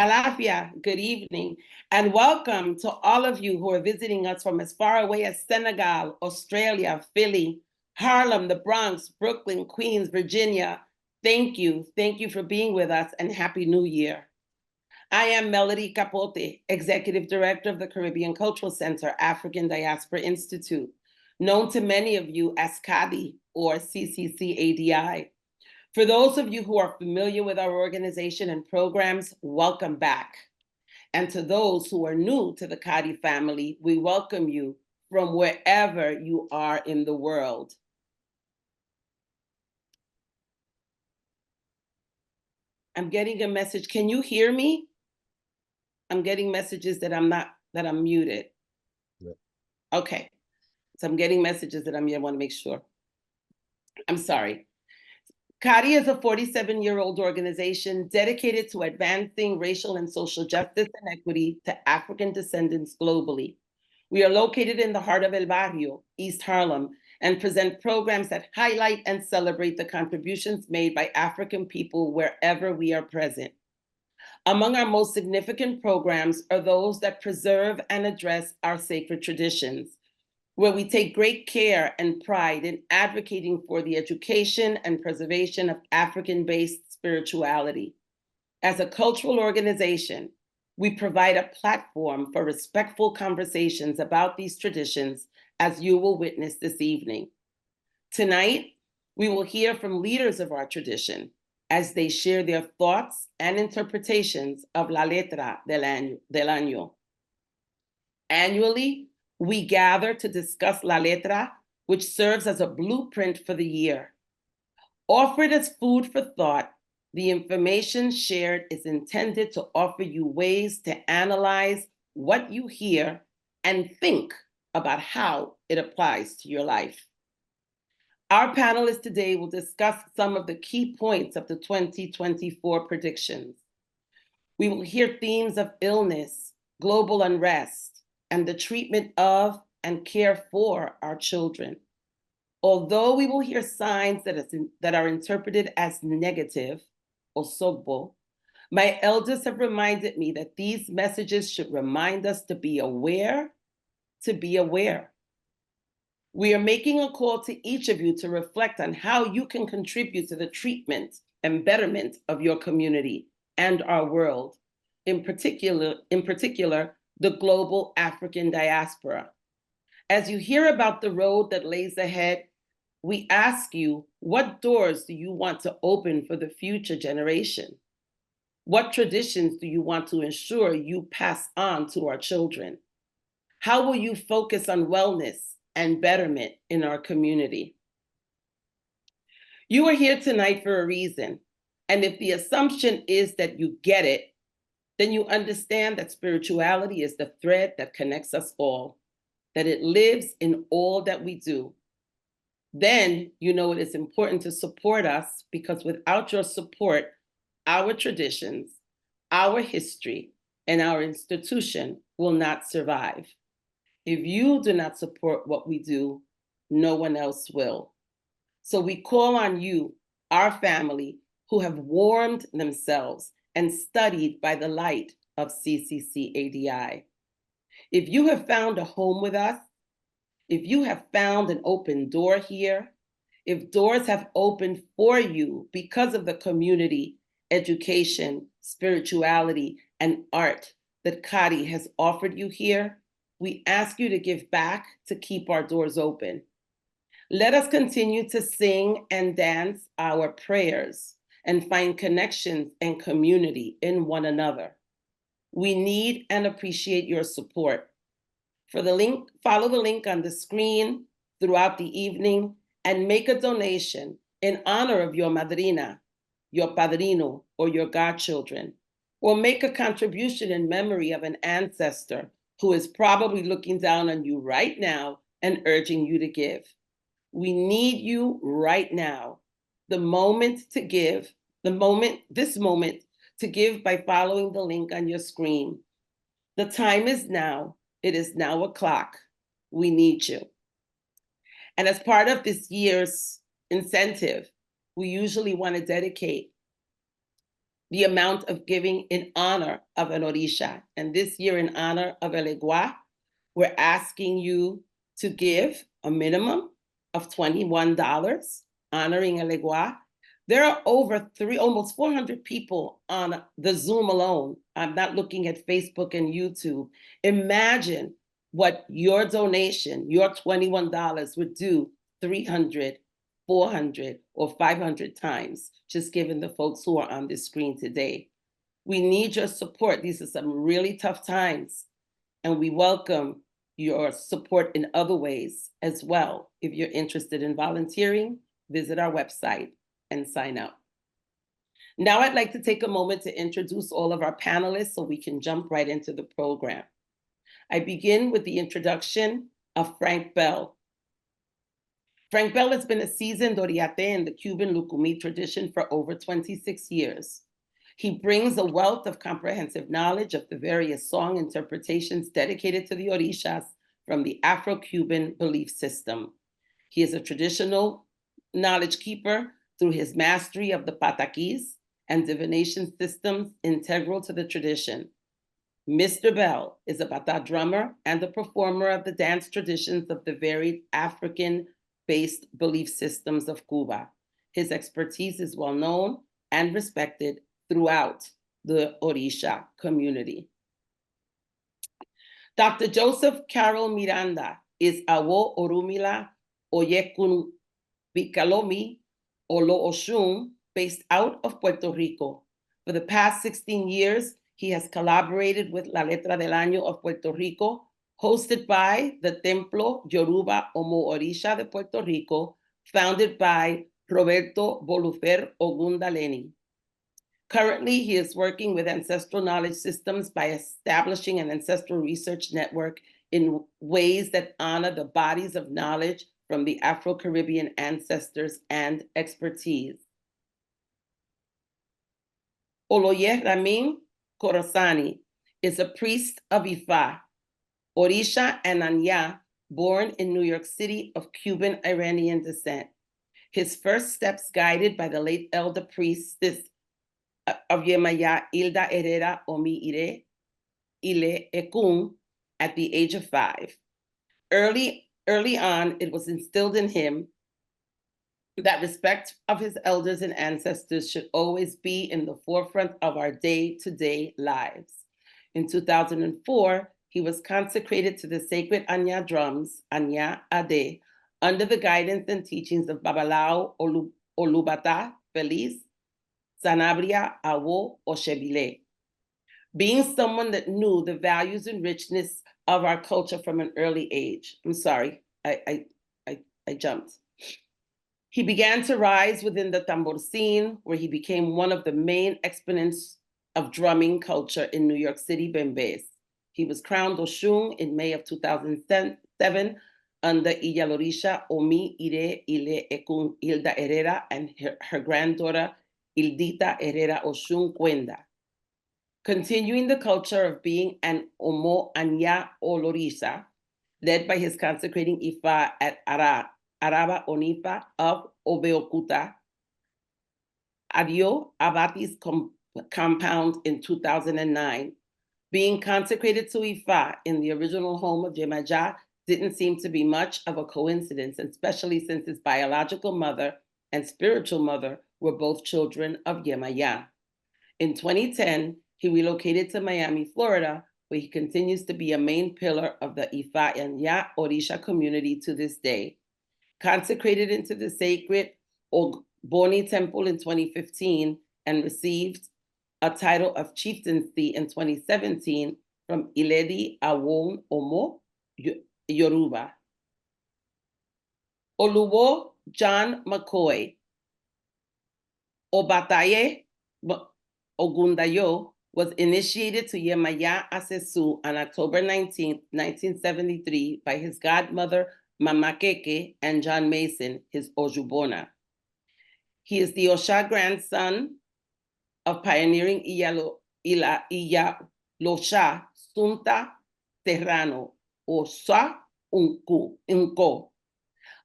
Alafia, good evening, and welcome to all of you who are visiting us from as far away as Senegal, Australia, Philly, Harlem, the Bronx, Brooklyn, Queens, Virginia. Thank you for being with us, and Happy New Year. I am Melody Capote, Executive Director of the Caribbean Cultural Center, African Diaspora Institute, known to many of you as CCCADI or CCCADI. For those of you who are familiar with our organization and programs, welcome back. And to those who are new to the CCCADI family, we welcome you from wherever you are in the world. I'm getting a message. Can you hear me? I'm getting messages that I'm muted. Yeah. Okay. So I'm getting messages that I'm muted. I want to make sure. I'm sorry. CCCADI is a 47-year-old organization dedicated to advancing racial and social justice and equity to African descendants globally. We are located in the heart of El Barrio, East Harlem, and present programs that highlight and celebrate the contributions made by African people wherever we are present. Among our most significant programs are those that preserve and address our sacred traditions, where we take great care and pride in advocating for the education and preservation of African-based spirituality. As a cultural organization, we provide a platform for respectful conversations about these traditions, as you will witness this evening. Tonight, we will hear from leaders of our tradition as they share their thoughts and interpretations of La Letra del Año. Annually, we gather to discuss La Letra, which serves as a blueprint for the year. Offered as food for thought, the information shared is intended to offer you ways to analyze what you hear and think about how it applies to your life. Our panelists today will discuss some of the key points of the 2024 predictions. We will hear themes of illness, global unrest, and the treatment of and care for our children. Although we will hear signs that are interpreted as negative, osogbo, my elders have reminded me that these messages should remind us to be aware, to be aware. We are making a call to each of you to reflect on how you can contribute to the treatment and betterment of your community and our world, in particular, the global African diaspora. As you hear about the road that lays ahead, we ask you, what doors do you want to open for the future generation? What traditions do you want to ensure you pass on to our children? How will you focus on wellness and betterment in our community? You are here tonight for a reason, and if the assumption is that you get it, then you understand that spirituality is the thread that connects us all, that it lives in all that we do. Then you know it is important to support us, because without your support, our traditions, our history, and our institution will not survive. If you do not support what we do, no one else will. So we call on you, our family, who have warmed themselves and studied by the light of CCCADI. If you have found a home with us, if you have found an open door here, if doors have opened for you because of the community, education, spirituality, and art that CCCADI has offered you here, we ask you to give back to keep our doors open. Let us continue to sing and dance our prayers and find connections and community in one another. We need and appreciate your support. Follow the link on the screen throughout the evening and make a donation in honor of your madrina, your padrino, or your godchildren, or make a contribution in memory of an ancestor who is probably looking down on you right now and urging you to give. We need you right now. This moment to give by following the link on your screen. The time is now. It is now o'clock. We need you. And as part of this year's incentive, we usually want to dedicate the amount of giving in honor of an orisha. And this year, in honor of El Egua, we're asking you to give a minimum of $21, honoring El Egua. There are almost 400 people on the Zoom alone. I'm not looking at Facebook and YouTube. Imagine what your donation, your $21 would do 300, 400, or 500 times, just given the folks who are on this screen today. We need your support. These are some really tough times, and we welcome your support in other ways as well. If you're interested in volunteering, visit our website and sign up. Now I'd like to take a moment to introduce all of our panelists so we can jump right into the program. I begin with the introduction of Frank Bell. Frank Bell has been a seasoned Oriate in the Cuban Lucumí tradition for over 26 years. He brings a wealth of comprehensive knowledge of the various song interpretations dedicated to the orishas from the Afro-Cuban belief system. He is a traditional knowledge keeper through his mastery of the pataquis and divination systems integral to the tradition. Mr. Bell is a bata drummer and a performer of the dance traditions of the varied African-based belief systems of Cuba. His expertise is well known and respected throughout the Orisha community. Dr. Joseph Caroll-Miranda is Awo Orumila Oyekun Bikalomi Olo-Oshun, based out of Puerto Rico. For the past 16 years, he has collaborated with La Letra del Año of Puerto Rico, hosted by the Templo Yoruba Omo Orisha de Puerto Rico, founded by Roberto Bolufer Ogundaleni. Currently, he is working with ancestral knowledge systems by establishing an ancestral research network in ways that honor the bodies of knowledge from the Afro-Caribbean ancestors and expertise. Oloye Ramin Khorassani is a priest of Ifa, Orisha and Anya, born in New York City of Cuban-Iranian descent. His first steps guided by the late elder priestess of Yemaya Hilda Herrera Omi Ire, Ile Ekun, at the age of 5. Early on, it was instilled in him that respect of his elders and ancestors should always be in the forefront of our day-to-day lives. In 2004, he was consecrated to the sacred Anya drums, Anya Ade, under the guidance and teachings of babalao Oluwobata Feliz, Sanabria Awo Oshebile. Being someone that knew the values and richness of our culture from an early age. I'm sorry, I jumped. He began to rise within the tambor scene, where he became one of the main exponents of drumming culture in New York City, Bembes. He was crowned Oshun in May of 2007 under Iyalorisha Omi Ire Ile Ekun Hilda Herrera and her granddaughter Hildita Herrera Oshun Cuenda. Continuing the culture of being an Omo Anya Olorisa, led by his consecrating Ifa at Araba Onipa of Obeokuta, Adio Abati's compound in 2009. Being consecrated to Ifa in the original home of Yemaja didn't seem to be much of a coincidence, especially since his biological mother and spiritual mother were both children of Yemaya. In 2010, he relocated to Miami, Florida, where he continues to be a main pillar of the Ifa and Ya Orisha community to this day. Consecrated into the sacred Ogboni Temple in 2015 and received a title of chieftaincy in 2017 from Iledi Awon Omo Yoruba. Oluwo John McCoy, Obataye Ogundayo, was initiated to Yemaya Asesu on October 19, 1973 by his godmother Mama Keke and John Mason, his Ojubona. He is the Osha grandson of pioneering Iyalosha Sunta Terrano, Osa Unko,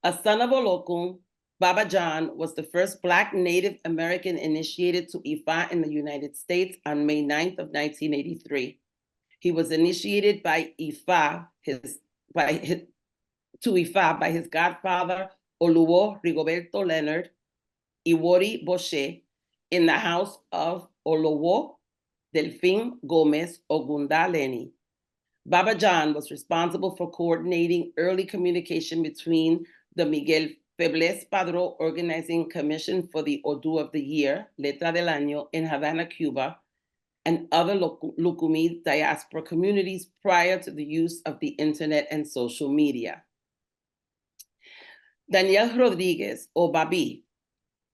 a son of Olokun, Baba John was the first Black Native American initiated to Ifa in the United States on May 9th of 1983. He was initiated by Ifa, to Ifa by his godfather, Oluwo Rigoberto Leonard, Iwori Boshe, in the house of Oluwo Delfin Gomez Ogunda Leni. Baba John was responsible for coordinating early communication between the Miguel Febles Padró Organizing Commission for the Odu of the Year, Letra del Año, in Havana, Cuba, and other Lucumí diaspora communities prior to the use of the internet and social media. Daniel Rodriguez, or Babi.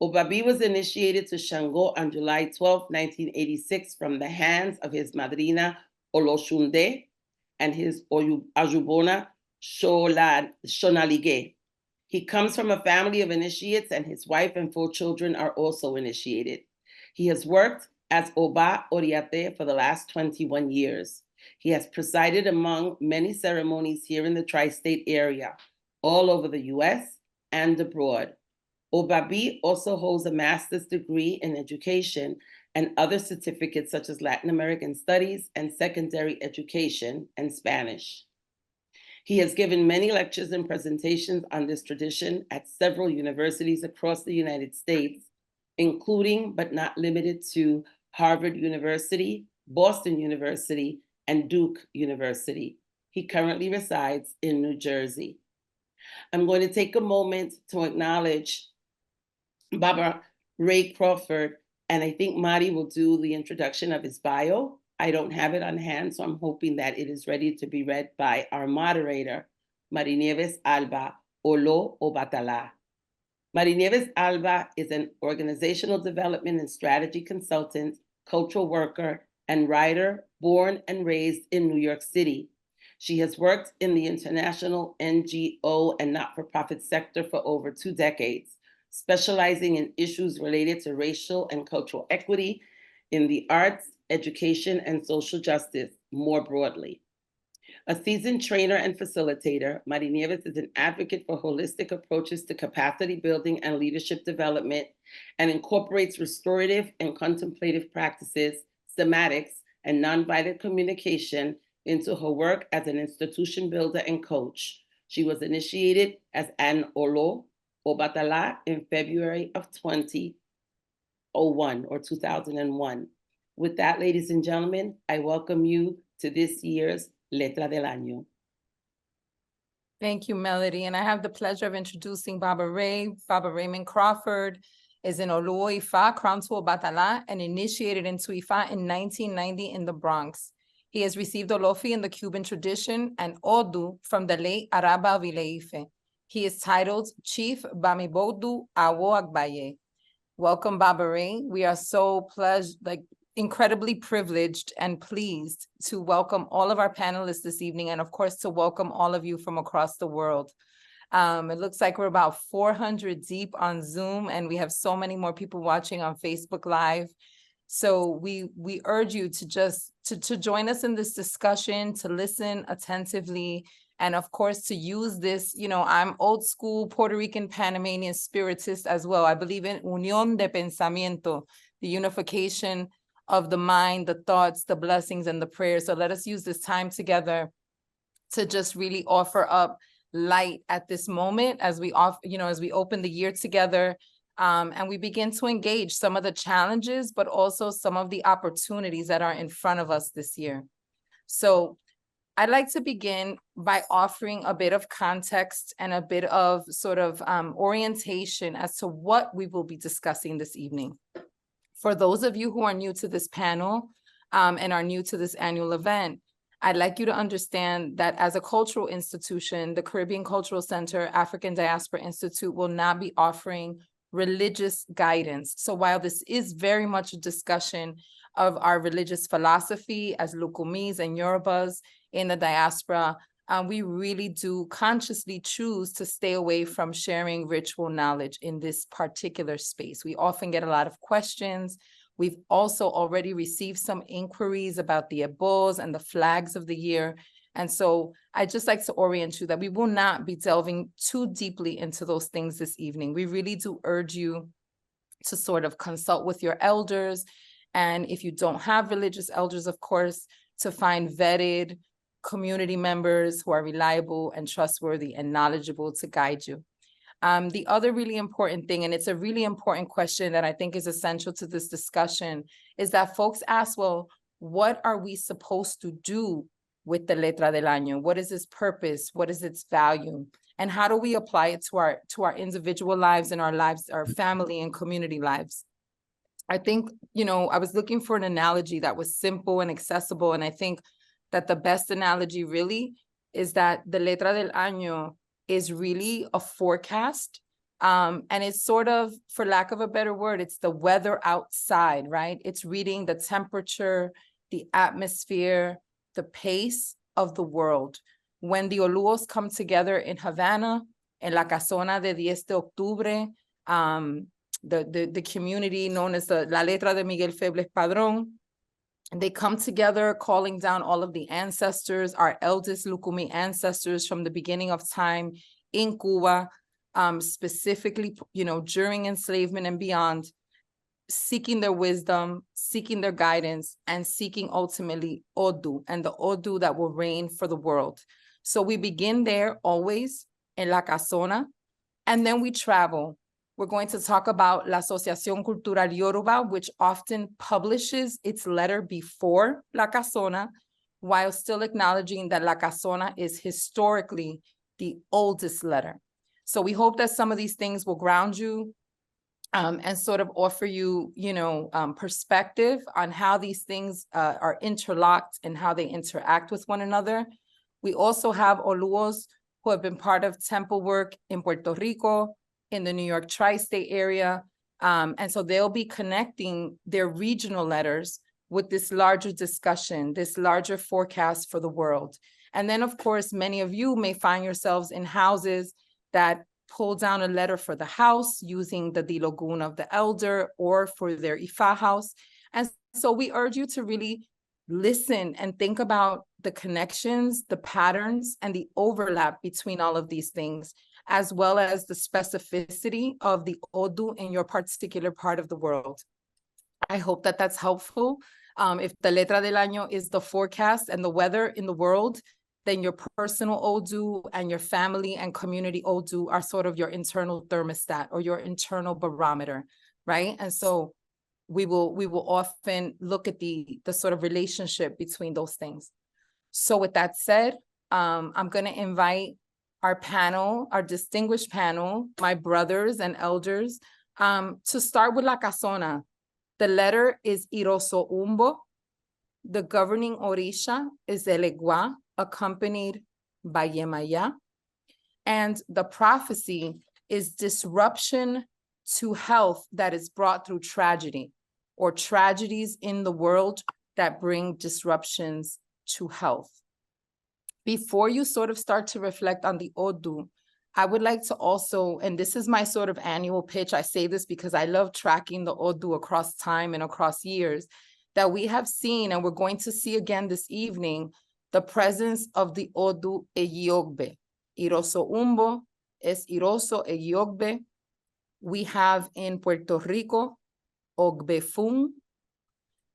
Babi was initiated to Shango on July 12, 1986, from the hands of his madrina Oloshunde and his Ajubona Shonalige. He comes from a family of initiates, and his wife and 4 children are also initiated. He has worked as Oba Oriate for the last 21 years. He has presided among many ceremonies here in the tri-state area, all over the US and abroad. Obabi also holds a master's degree in education and other certificates such as Latin American Studies and Secondary Education and Spanish. He has given many lectures and presentations on this tradition at several universities across the United States, including but not limited to Harvard University, Boston University, and Duke University. He currently resides in New Jersey. I'm going to take a moment to acknowledge Baba Ray Crawford, and I think Mari will do the introduction of his bio. I don't have it on hand, so I'm hoping that it is ready to be read by our moderator, Marinieves Alba, Olo-Obatala. Marinieves Alba is an organizational development and strategy consultant, cultural worker, and writer born and raised in New York City. She has worked in the international NGO and not-for-profit sector for over 2 decades, specializing in issues related to racial and cultural equity in the arts, education, and social justice more broadly. A seasoned trainer and facilitator, Marinieves is an advocate for holistic approaches to capacity building and leadership development, and incorporates restorative and contemplative practices, thematics, and nonviolent communication into her work as an institution builder and coach. She was initiated as an Olo-Obatala in February of 2001. With that, ladies and gentlemen, I welcome you to this year's Letra del Año. Thank you, Melody. And I have the pleasure of introducing Baba Ray. Baba Raymond Crawford is an Oluwo Ifa, crowned to Obatala, and initiated into Ifa in 1990 in the Bronx. He has received Olofi in the Cuban tradition and Odu from the late Araba Vileife. He is titled Chief Bamibodu Awo Agbaye. Welcome, Baba Ray. We are so incredibly privileged and pleased to welcome all of our panelists this evening, and of course to welcome all of you from across the world. It looks like we're about 400 deep on Zoom, and we have so many more people watching on Facebook Live. So we urge you to just to join us in this discussion, to listen attentively, and of course to use this. I'm old school Puerto Rican Panamanian spiritist as well. I believe in unión de pensamiento, the unification of the mind, the thoughts, the blessings, and the prayers. So let us use this time together to just really offer up light at this moment as we open the year together, and we begin to engage some of the challenges, but also some of the opportunities that are in front of us this year. So I'd like to begin by offering a bit of context and a bit of sort of orientation as to what we will be discussing this evening. For those of you who are new to this panel and are new to this annual event, I'd like you to understand that as a cultural institution, the Caribbean Cultural Center African Diaspora Institute will not be offering religious guidance. So while this is very much a discussion of our religious philosophy as Lucumis and Yorubas in the diaspora, we really do consciously choose to stay away from sharing ritual knowledge in this particular space. We often get a lot of questions. We've also already received some inquiries about the ebos and the flags of the year. And so I'd just like to orient you that we will not be delving too deeply into those things this evening. We really do urge you to sort of consult with your elders. And if you don't have religious elders, of course, to find vetted community members who are reliable and trustworthy and knowledgeable to guide you. The other really important thing, and it's a really important question that I think is essential to this discussion, is that folks ask, well, what are we supposed to do with the Letra del Año? What is its purpose? What is its value? And how do we apply it to our individual lives and our lives, our family and community lives? I think, I was looking for an analogy that was simple and accessible. And I think that the best analogy really is that the Letra del Año is really a forecast. And it's sort of, for lack of a better word, it's the weather outside, right? It's reading the temperature, the atmosphere, the pace of the world. When the Oluwos come together in Havana, in La Casona de 10 de Octubre, the community known as the La Letra de Miguel Febles Padrón, they come together calling down all of the ancestors, our eldest Lucumí ancestors from the beginning of time in Cuba, specifically, during enslavement and beyond, seeking their wisdom, seeking their guidance, and seeking ultimately Odu, and the Odu that will reign for the world. So we begin there always in La Casona, and then we travel. We're going to talk about La Asociación Cultural Yoruba, which often publishes its letter before La Casona, while still acknowledging that La Casona is historically the oldest letter. So we hope that some of these things will ground you and sort of offer you, perspective on how these things are interlocked and how they interact with one another. We also have Oluwos who have been part of temple work in Puerto Rico, in the New York tri-state area. And so they'll be connecting their regional letters with this larger discussion, this larger forecast for the world. And then, of course, many of you may find yourselves in houses that pull down a letter for the house using the Dilogun of the elder or for their Ifa house. And so we urge you to really listen and think about the connections, the patterns, and the overlap between all of these things, as well as the specificity of the Odu in your particular part of the world. I hope that that's helpful. If the Letra del Año is the forecast and the weather in the world, then your personal Odu and your family and community Odu are sort of your internal thermostat or your internal barometer, right? And so we will often look at the sort of relationship between those things. So with that said, I'm going to invite our panel, our distinguished panel, my brothers and elders, to start with La Casona. The letter is Iroso Umbo. The governing orisha is Elegua, accompanied by Yemaya. And the prophecy is disruption to health that is brought through tragedy, or tragedies in the world that bring disruptions to health. Before you sort of start to reflect on the Odu, I would like to also, and this is my sort of annual pitch, I say this because I love tracking the Odu across time and across years, that we have seen, and we're going to see again this evening, the presence of the Odu Eyogbe. Iroso Umbo es Iroso Eyogbe. We have in Puerto Rico, Ogbefun,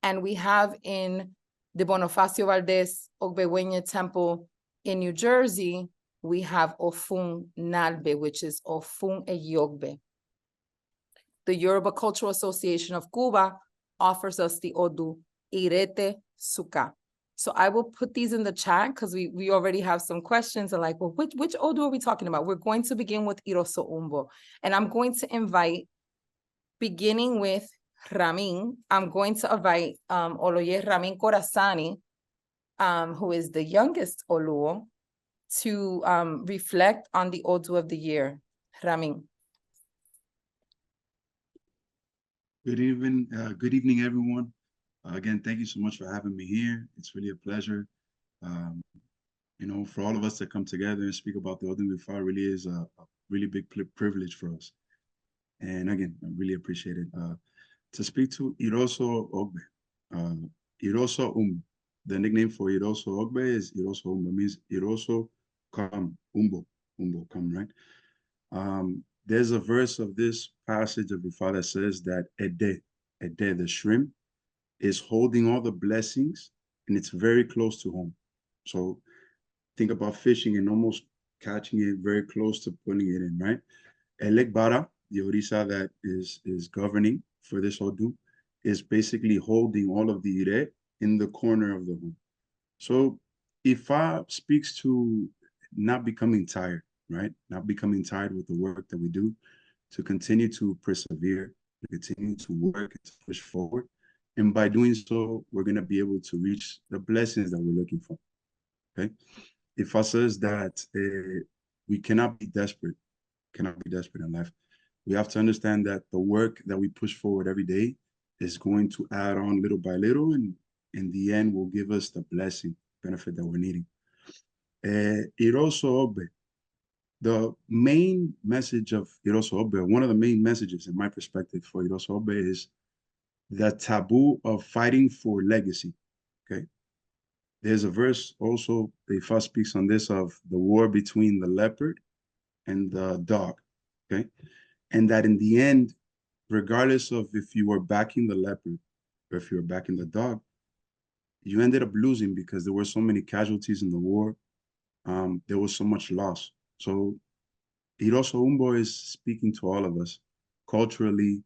and we have in the Bonifacio Valdez Ogbewenye Temple in New Jersey, we have Ofun Nalbe, which is Ofun Eyogbe. The Yoruba Cultural Association of Cuba offers us the Odu Irete Suka. So I will put these in the chat because we already have some questions and like, well, which Odu are we talking about? We're going to begin with Iroso Umbo. And I'm going to invite, beginning with Ramin, I'm going to invite Oloye Ramin Khorassani, who is the youngest Oluwo, to reflect on the Odu of the year. Ramin. Good evening, everyone. Again, thank you so much for having me here. It's really a pleasure. For all of us to come together and speak about the Odu Ifa really is a really big privilege for us. And again, I really appreciate it. To speak to Iroso Ogbe, Iroso the nickname for Iroso Ogbe is Iroso Umbo, means Iroso come, Umbo, come, right? There's a verse of this passage of Ifa that says that Ede, the shrimp, is holding all the blessings and it's very close to home. So think about fishing and almost catching it very close to putting it in, right? Elek Bara, the Orisa that is governing for this Odu, is basically holding all of the Ire in the corner of the home. So Ifa speaks to not becoming tired, right? Not becoming tired with the work that we do, to continue to persevere, to continue to work and to push forward. And by doing so, we're going to be able to reach the blessings that we're looking for, okay? Ifa says that we cannot be desperate in life. We have to understand that the work that we push forward every day is going to add on little by little, and in the end will give us the blessing, benefit that we're needing. Iroso Obe, the main message of Iroso Obe, one of the main messages in my perspective for Iroso Obe is the taboo of fighting for legacy, okay? There's a verse also, the Ifa speaks on this, of the war between the leopard and the dog, okay? And that in the end, regardless of if you were backing the leopard or if you were backing the dog, you ended up losing because there were so many casualties in the war. There was so much loss. So Iroso Umbo is speaking to all of us culturally,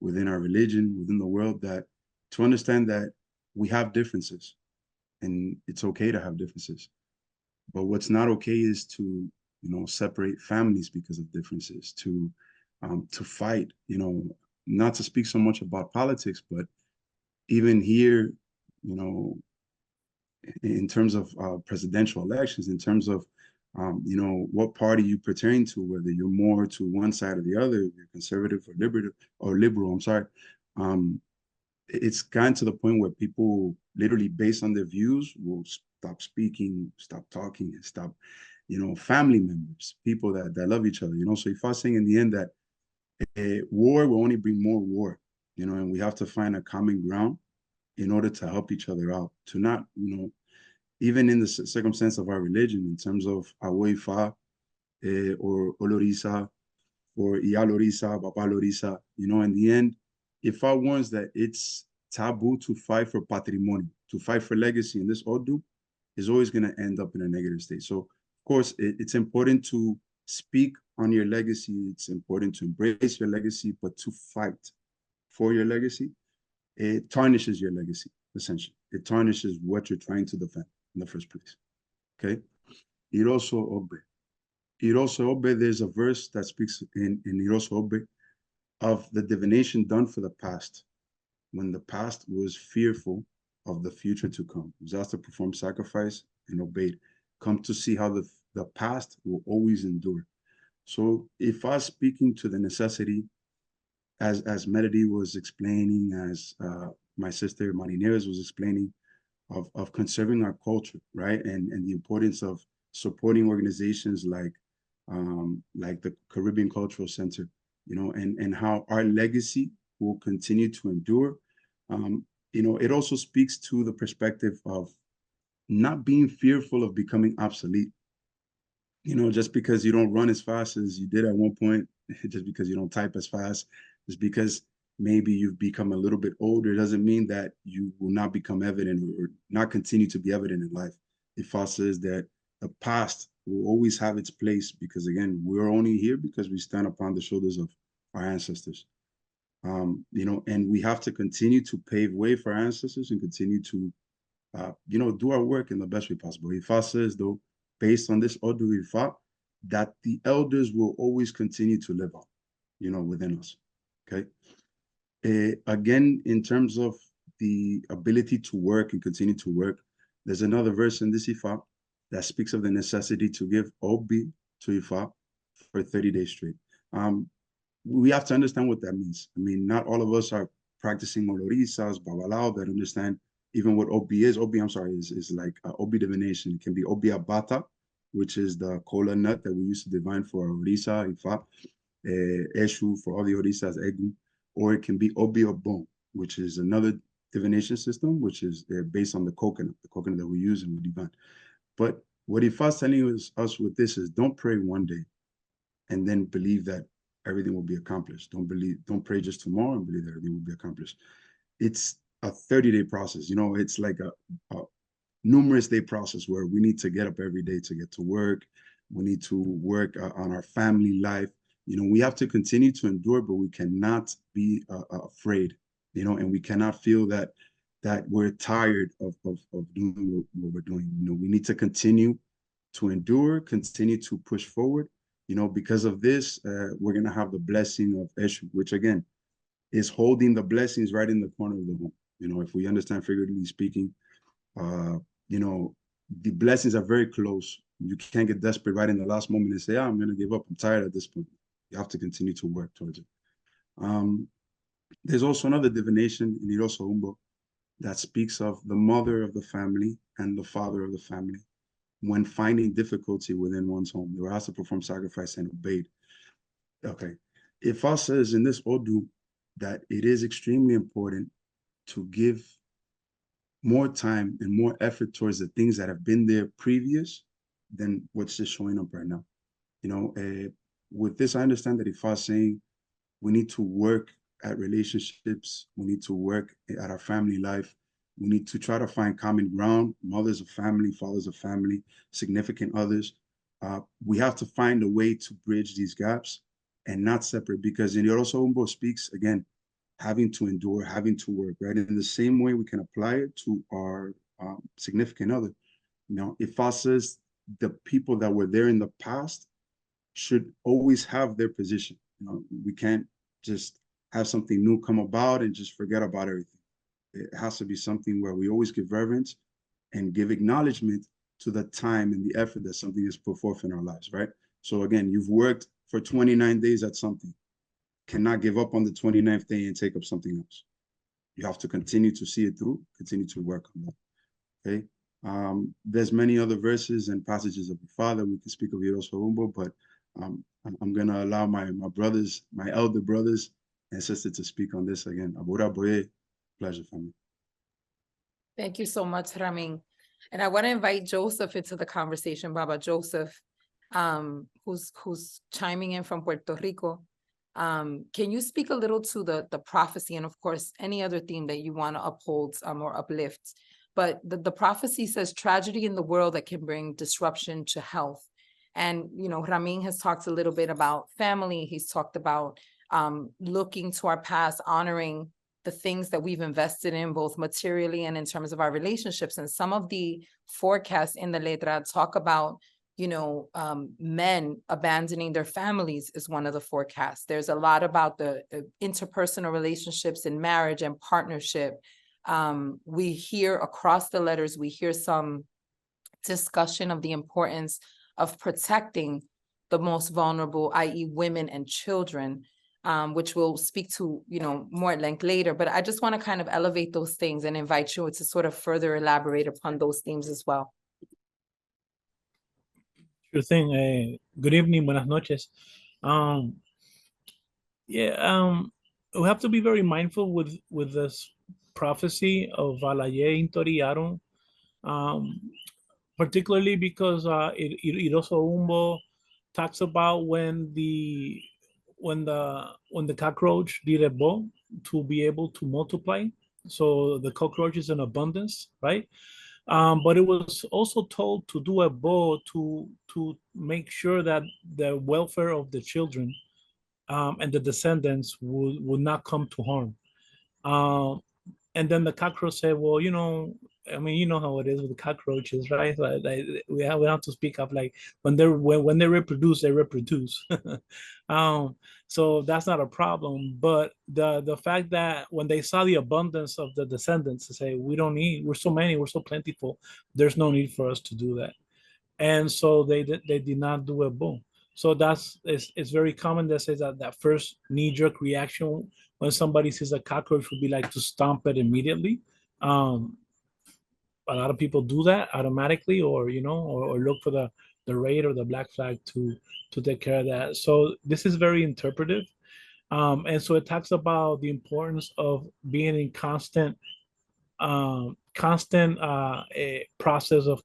within our religion, within the world, that to understand that we have differences and it's okay to have differences. But what's not okay is to, separate families because of differences, to fight, not to speak so much about politics, but even here, in terms of presidential elections, in terms of, what party you pertain to, whether you're more to one side or the other, you're conservative or liberal, I'm sorry. It's gotten to the point where people literally, based on their views, will stop speaking, stop talking, and stop, family members, people that love each other, So if I was saying in the end that war will only bring more war, and we have to find a common ground in order to help each other out, to not, even in the circumstance of our religion, in terms of Awoifa or Olorisa or Ialorisa, Babalorisa, in the end, Ifa warns that it's taboo to fight for patrimonio, to fight for legacy, and this Odu is always going to end up in a negative state. So, of course, it's important to speak on your legacy. It's important to embrace your legacy, but to fight for your legacy, it tarnishes your legacy, essentially. It tarnishes what you're trying to defend in the first place, okay? Iroso Obe. Iroso Obe, there's a verse that speaks in Iroso Obe of the divination done for the past, when the past was fearful of the future to come. It was asked to perform sacrifice and obeyed. Come to see how the past will always endure. So if I was speaking to the necessity, as Melody was explaining, as my sister Marinieves was explaining, of conserving our culture, right? And the importance of supporting organizations like the Caribbean Cultural Center, and how our legacy will continue to endure. It also speaks to the perspective of not being fearful of becoming obsolete. Just because you don't run as fast as you did at one point, just because you don't type as fast, just because maybe you've become a little bit older, doesn't mean that you will not become evident or not continue to be evident in life. Ifa says that the past will always have its place because, again, we're only here because we stand upon the shoulders of our ancestors. And we have to continue to pave way for our ancestors and continue to, do our work in the best way possible. Ifa says, though, based on this Odu Ifa, that the elders will always continue to live on, within us, okay? Again, in terms of the ability to work and continue to work, there's another verse in this Ifa that speaks of the necessity to give Obi to Ifa for 30 days straight. We have to understand what that means. I mean, not all of us are practicing Olorisas, babalawos, that understand even what Obi is. Obi, I'm sorry, is like Obi divination. It can be Obi-Abata, which is the kola nut that we used to divine for Orisa, Ifa, Eshu, for all the Orisas, Egu, or it can be Obi-Obon, which is another divination system, which is based on the coconut that we use in Divan. But what Ifa's telling us with this is don't pray one day and then believe that everything will be accomplished. Don't pray just tomorrow and believe that everything will be accomplished. It's a 30-day process. You know, it's like a numerous day process where we need to get up every day to get to work. We need to work on our family life. You know, we have to continue to endure, but we cannot be afraid, you know, and we cannot feel that we're tired of doing what we're doing. You know, we need to continue to endure, continue to push forward. You know, because of this, we're going to have the blessing of Eshu, which again is holding the blessings right in the corner of the home. You know, if we understand figuratively speaking, you know, the blessings are very close. You can't get desperate right in the last moment and say, I'm going to give up. I'm tired at this point. You have to continue to work towards it. There's also another divination in Iroso Umbo that speaks of the mother of the family and the father of the family when finding difficulty within one's home. They were asked to perform sacrifice and obeyed. Okay. Ifa says in this Odu that it is extremely important to give more time and more effort towards the things that have been there previous than what's just showing up right now. You know, with this, I understand that Ifa is saying we need to work at relationships. We need to work at our family life. We need to try to find common ground, mothers of family, fathers of family, significant others. We have to find a way to bridge these gaps and not separate, because in Iroso Umbo speaks, again, having to endure, having to work, right? In the same way we can apply it to our significant other. You know, Ifa says the people that were there in the past should always have their position. You know, we can't just have something new come about and just forget about everything. It has to be something where we always give reverence and give acknowledgement to the time and the effort that something is put forth in our lives, right? So again, you've worked for 29 days at something. Cannot give up on the 29th day and take up something else. You have to continue to see it through, continue to work on that, okay? There's many other verses and passages of the Father. We can speak of Iroso Umbo, but I'm going to allow my brothers, my elder brothers and sisters to speak on this again. Abura Boye, pleasure for me. Thank you so much, Ramin. And I want to invite Joseph into the conversation, Baba Joseph, who's chiming in from Puerto Rico. Can you speak a little to the prophecy and of course, any other theme that you want to uphold or uplift? But the prophecy says tragedy in the world that can bring disruption to health. And, you know, Ramin has talked a little bit about family. He's talked about looking to our past, honoring the things that we've invested in, both materially and in terms of our relationships. And some of the forecasts in the letra talk about, you know, men abandoning their families is one of the forecasts. There's a lot about the interpersonal relationships and marriage and partnership. We hear across the letters, we hear some discussion of the importance of protecting the most vulnerable, i.e. women and children, which we'll speak to, you know, more at length later. But I just want to kind of elevate those things and invite you to sort of further elaborate upon those themes as well. Sure thing. Good evening, buenas noches. We have to be very mindful with this prophecy of Valaye Intoriaron, particularly because Iroso Umbo talks about when the cockroach did a bow to be able to multiply. So the cockroach is in abundance, right? But it was also told to do a bow to make sure that the welfare of the children and the descendants would not come to harm. And then the cockroach said, well, you know, I mean, you know how it is with the cockroaches, right? Like we have to speak up, like when they reproduce, they reproduce. So that's not a problem. But the fact that when they saw the abundance of the descendants, to say, we don't need, we're so many, we're so plentiful, there's no need for us to do that. And so they did not do a boom. So it's very common that says that first knee-jerk reaction when somebody sees a cockroach would be like to stomp it immediately. A lot of people do that automatically, or you know, or look for the raid or the black flag to take care of that. So this is very interpretive, and so it talks about the importance of being in constant constant process of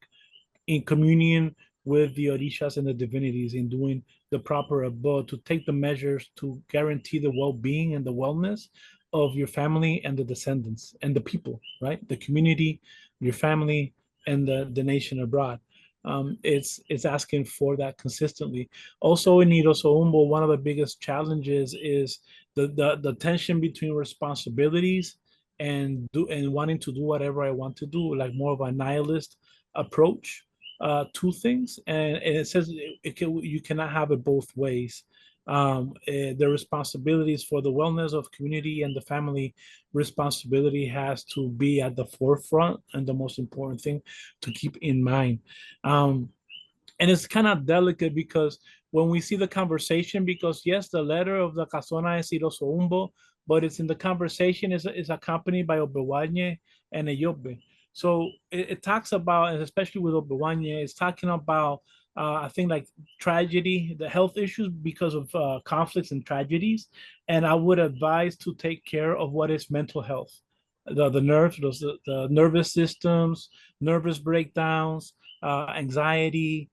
in communion with the orishas and the divinities, in doing the proper abode to take the measures to guarantee the well-being and the wellness of your family and the descendants and the people, right? The community, your family, and the nation abroad. It's asking for that consistently. Also, in Irosoumbo, one of the biggest challenges is the tension between responsibilities and wanting to do whatever I want to do, like more of a nihilist approach to things. And it says you cannot have it both ways. The responsibilities for the wellness of community and the family responsibility has to be at the forefront and the most important thing to keep in mind. And it's kind of delicate because when we see the conversation, because yes, the letter of the Casona is Irosoumbo, but it's in the conversation is accompanied by Obewañe and Eyobe. So it talks about, and especially with Obewañe, it's talking about I think like tragedy, the health issues because of conflicts and tragedies. And I would advise to take care of what is mental health, the nerves, the nervous systems, nervous breakdowns, anxiety,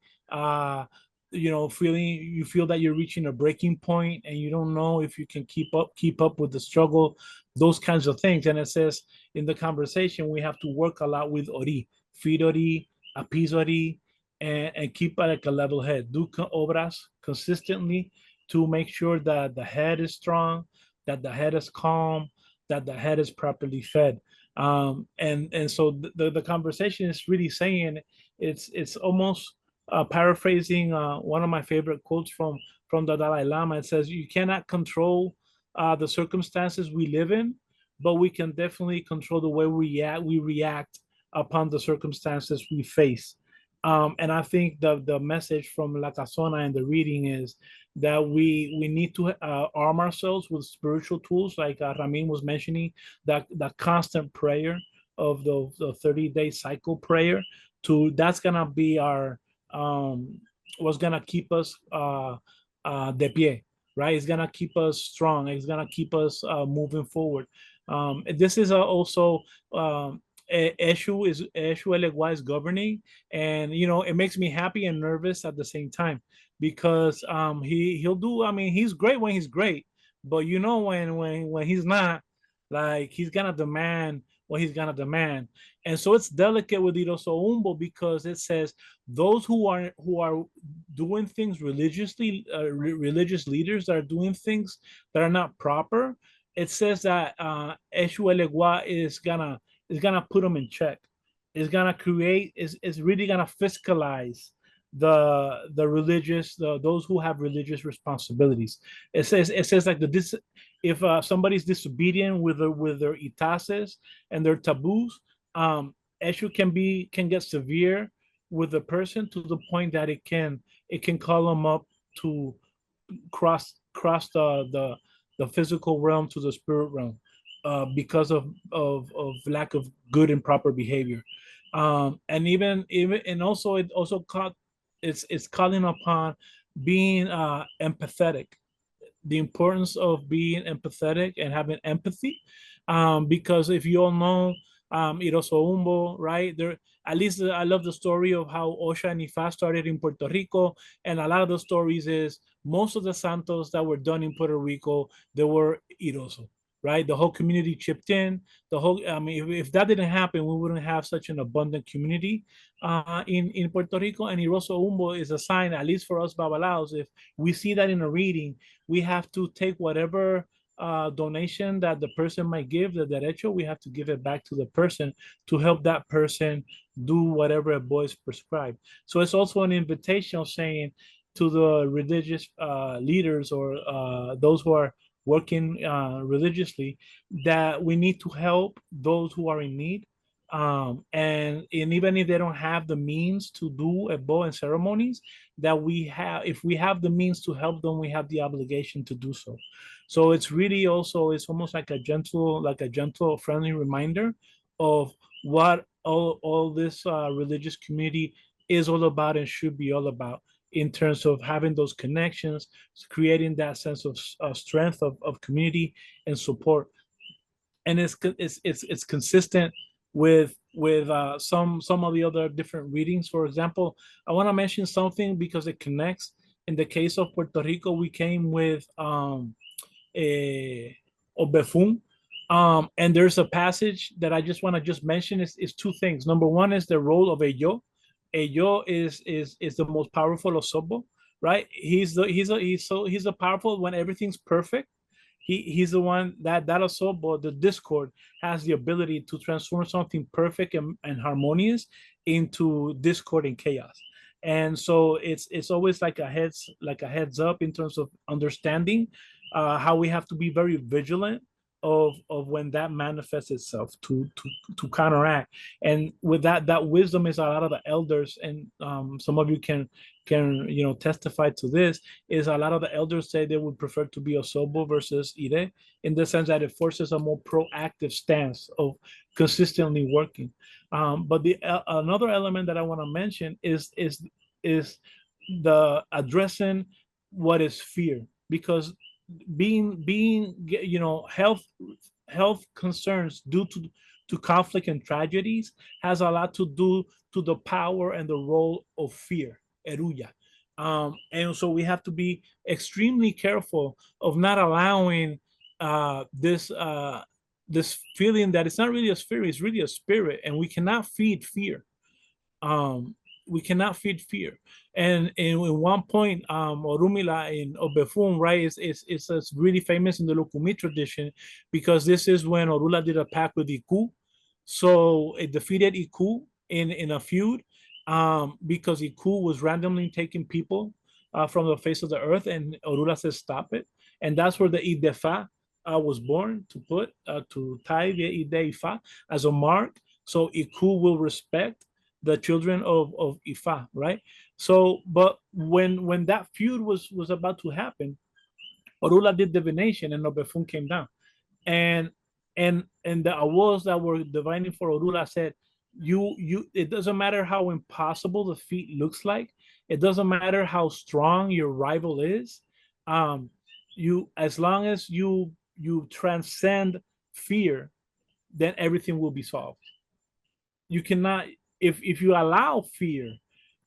you feel that you're reaching a breaking point and you don't know if you can keep up with the struggle, those kinds of things. And it says in the conversation, we have to work a lot with ori, feed ori, appease ori, and keep like a level head. Do obras consistently to make sure that the head is strong, that the head is calm, that the head is properly fed. And so the conversation is really saying, it's almost paraphrasing one of my favorite quotes from the Dalai Lama. It says, you cannot control the circumstances we live in, but we can definitely control the way we react upon the circumstances we face. And I think the message from La Casona and the reading is that we need to arm ourselves with spiritual tools, like Ramin was mentioning, that constant prayer of the 30-day cycle prayer. That's gonna be our what's gonna keep us de pie, right? It's gonna keep us strong. It's gonna keep us moving forward. This is also Eshu Elegua is governing, and it makes me happy and nervous at the same time, because he'll do. I mean, he's great when he's great, but when he's not, like, he's gonna demand what he's gonna demand. And so it's delicate with Irosoumbo, because it says those who are doing things religiously, religious leaders that are doing things that are not proper. It says that Eshu Elegua is gonna put them in check. It's gonna create. Is really gonna fiscalize the religious, those who have religious responsibilities. It says like if somebody's disobedient with their itases and their taboos, Eshu can get severe with the person, to the point that it can call them up to cross the physical realm to the spirit realm, because of lack of good and proper behavior. And even and also it also it's calling upon being empathetic, the importance of being empathetic and having empathy, because if you all know, Irosoumbo, right there, at least I love the story of how Osha and Ifa started in Puerto Rico. And a lot of the stories is most of the santos that were done in Puerto Rico, they were Iroso, right? The whole community chipped in. I mean, if that didn't happen, we wouldn't have such an abundant community in Puerto Rico. And Irosoumbo is a sign, at least for us babalawos, if we see that in a reading, we have to take whatever donation that the person might give, the derecho, we have to give it back to the person to help that person do whatever a boy is prescribed. So it's also an invitation saying to the religious leaders, or those who are working religiously, that we need to help those who are in need. And even if they don't have the means to do a bow and ceremonies, that if we have the means to help them, we have the obligation to do so. So it's really also, it's almost like a gentle, friendly reminder of what all this religious community is all about and should be all about, in terms of having those connections, creating that sense of strength of community and support. And it's consistent with some of the other different readings. For example, I want to mention something because it connects. In the case of Puerto Rico, we came with Obefun. And there's a passage that I just want to just mention is two things. Number one is the role of Eyo. Eyo is the most powerful Osobo, right? He's a powerful when everything's perfect. He's the one that Osobo, the discord, has the ability to transform something perfect and harmonious into discord and chaos. And so it's always like a heads up in terms of understanding how we have to be very vigilant of when that manifests itself to counteract. And with that wisdom is a lot of the elders, and some of you can testify to this, is a lot of the elders say they would prefer to be Osobo versus Ire, in the sense that it forces a more proactive stance of consistently working. But another element that I want to mention is the addressing what is fear, because being health concerns due to conflict and tragedies has a lot to do to the power and the role of fear, eruya. And so we have to be extremely careful of not allowing this feeling that it's not really a spirit, it's really a spirit, and we cannot feed fear. We cannot feed fear. And in one point, Orumila in Obefun, right, is really famous in the Lucumí tradition, because this is when Orula did a pact with Iku. So it defeated Iku in a feud, because Iku was randomly taking people from the face of the earth, and Orula says, stop it. And that's where the Idefa was born, to tie the Ideifa as a mark, so Iku will respect the children of Ifa, right? So, but when that feud was about to happen, Orula did divination and Obefun came down. And the awards that were divining for Orula said, it doesn't matter how impossible the feat looks like, it doesn't matter how strong your rival is, as long as you transcend fear, then everything will be solved. You cannot, if you allow fear